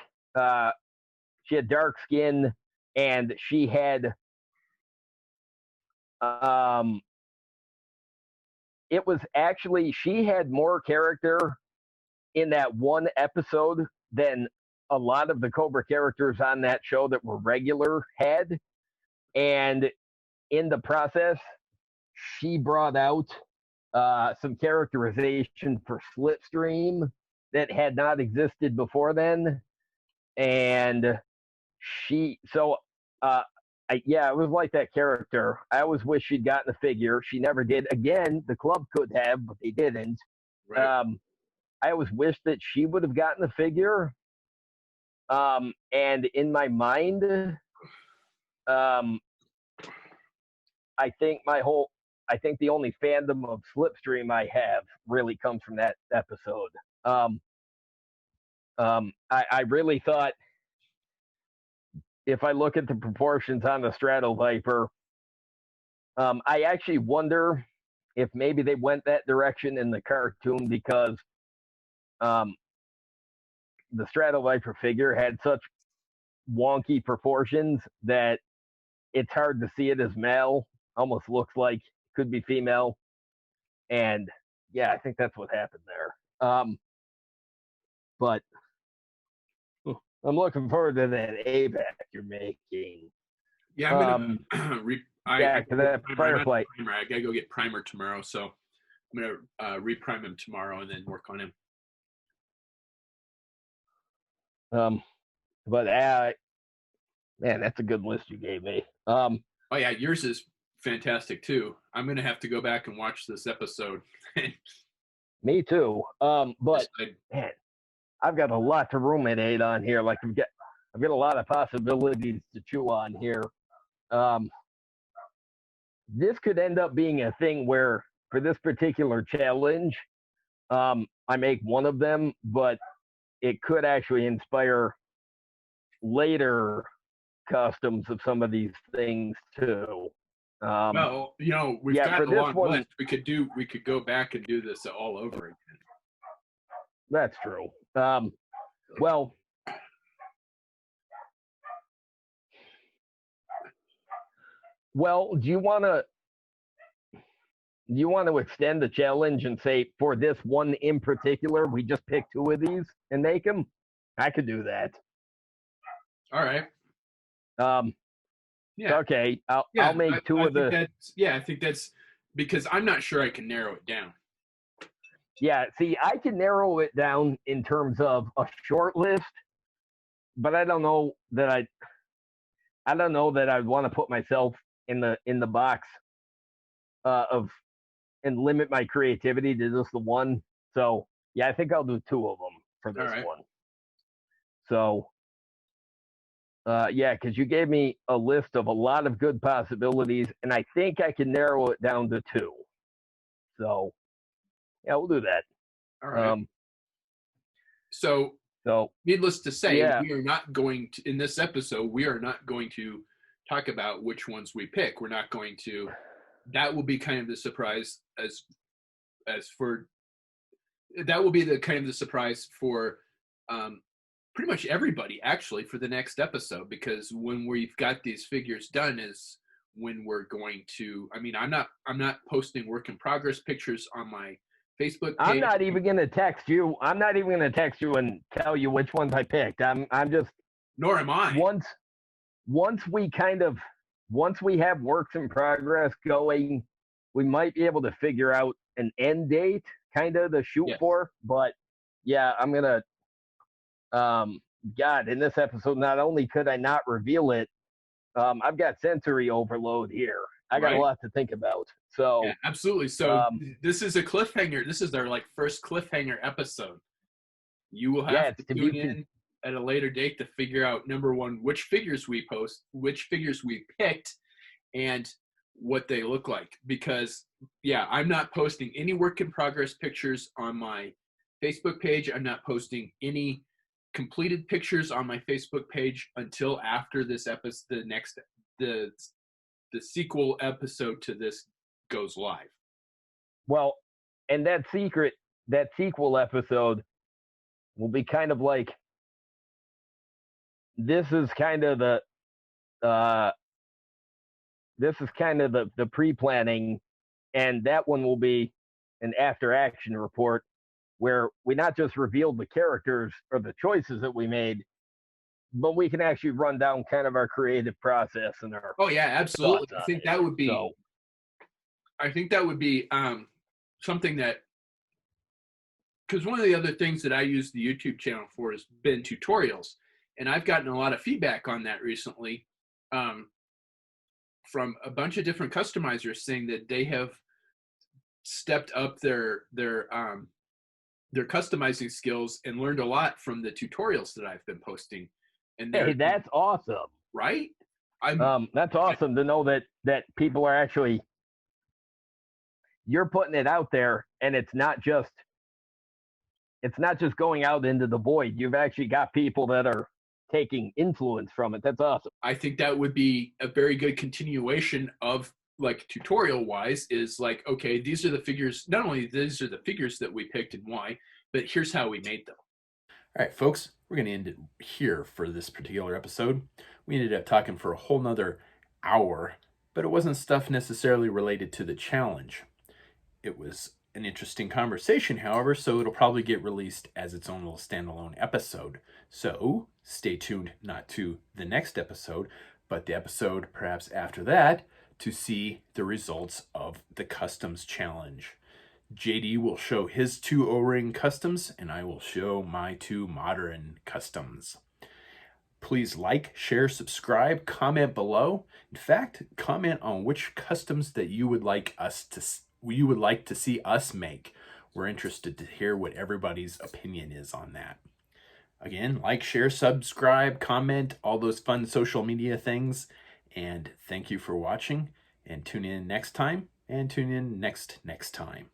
skin, and she had it was actually, she had more character in that one episode than a lot of the Cobra characters on that show that were regular had. And in the process, she brought out some characterization for Slipstream that had not existed before then. And it was like that character. I always wish she'd gotten a figure. She never did. Again, the club could have, but they didn't. Right. I always wish that she would have gotten a figure. And in my mind, I think the only fandom of Slipstream I have really comes from that episode. I really thought, if I look at the proportions on the Strato Viper, I actually wonder if maybe they went that direction in the cartoon because the Strato Viper figure had such wonky proportions that it's hard to see it as male. Almost looks like it could be female. And yeah, I think that's what happened there. But I'm looking forward to that ABAC you're making. Yeah, I'm gonna that Firefly. I gotta go get primer tomorrow, so I'm gonna reprime him tomorrow and then work on him. But man, that's a good list you gave me. Oh yeah, yours is fantastic too. I'm gonna have to go back and watch this episode. Me too. But man, I've got a lot to ruminate on here. Like I've got a lot of possibilities to chew on here. This could end up being a thing where, for this particular challenge, I make one of them, but it could actually inspire later customs of some of these things too. Well, we've got a long list. We could go back and do this all over again. That's true. Well, do you want to extend the challenge and say, for this one in particular, we just pick two of these and make them? I could do that. All right. Yeah. Okay. I'll make two of the. I think that's because I'm not sure I can narrow it down. Yeah. See, I can narrow it down in terms of a short list, but I don't know that I'd want to put myself in the box and limit my creativity to just the one. So yeah, I think I'll do two of them for this one. So because you gave me a list of a lot of good possibilities, and I think I can narrow it down to two. So yeah, we'll do that. All right. So needless to say, we are not going to, in this episode, we are not going to talk about which ones we pick. We're not going to. That will be kind of the surprise that will be the kind of the surprise for pretty much everybody, actually, for the next episode, because when we've got these figures done is when we're going to. I mean, I'm not posting work in progress pictures on my Facebook page. I'm not even going to text you. I'm not even going to text you and tell you which ones I picked. I'm just. Nor am I. Once we have works in progress going, we might be able to figure out an end date kind of to shoot for. But yeah, I'm going to, God, in this episode, not only could I not reveal it, I've got sensory overload here. I got a lot to think about. So yeah, absolutely. So this is a cliffhanger. This is our first cliffhanger episode. You will have to tune in at a later date to figure out, number one, which figures we post, which figures we picked, and what they look like. Because I'm not posting any work in progress pictures on my Facebook page. I'm not posting any completed pictures on my Facebook page until after this episode, the sequel episode to this goes live. Well, and that sequel episode will be kind of like this is kind of the uh, the pre-planning, and that one will be an after action report where we not just revealed the characters or the choices that we made, but we can actually run down kind of our creative process and our Oh yeah, absolutely. thoughts on it. So, I think that would be something that, because one of the other things that I use the YouTube channel for has been tutorials, and I've gotten a lot of feedback on that recently, um, from a bunch of different customizers saying that they have stepped up their customizing skills and learned a lot from the tutorials that I've been posting. And hey, they're that's awesome. right. I'm That's awesome to know that people are actually, you're putting it out there, and it's not just going out into the void. You've actually got people that are taking influence from it. That's awesome. I think that would be a very good continuation of, like, tutorial wise, is like, okay, these are the figures, not only these are the figures that we picked and why, but here's how we made them. All right, folks, we're going to end it here for this particular episode. We ended up talking for a whole nother hour, but it wasn't stuff necessarily related to the challenge. It was an interesting conversation, however, so it'll probably get released as its own little standalone episode. So stay tuned, not to the next episode, but the episode perhaps after that, to see the results of the customs challenge. JD will show his 2 O-ring customs, and I will show my 2 modern customs. Please like, share, subscribe, comment below. In fact, comment on which customs that you would like to see us make. We're interested to hear what everybody's opinion is on that. Again, like, share, subscribe, comment, all those fun social media things. And thank you for watching, and tune in next time, and tune in next time.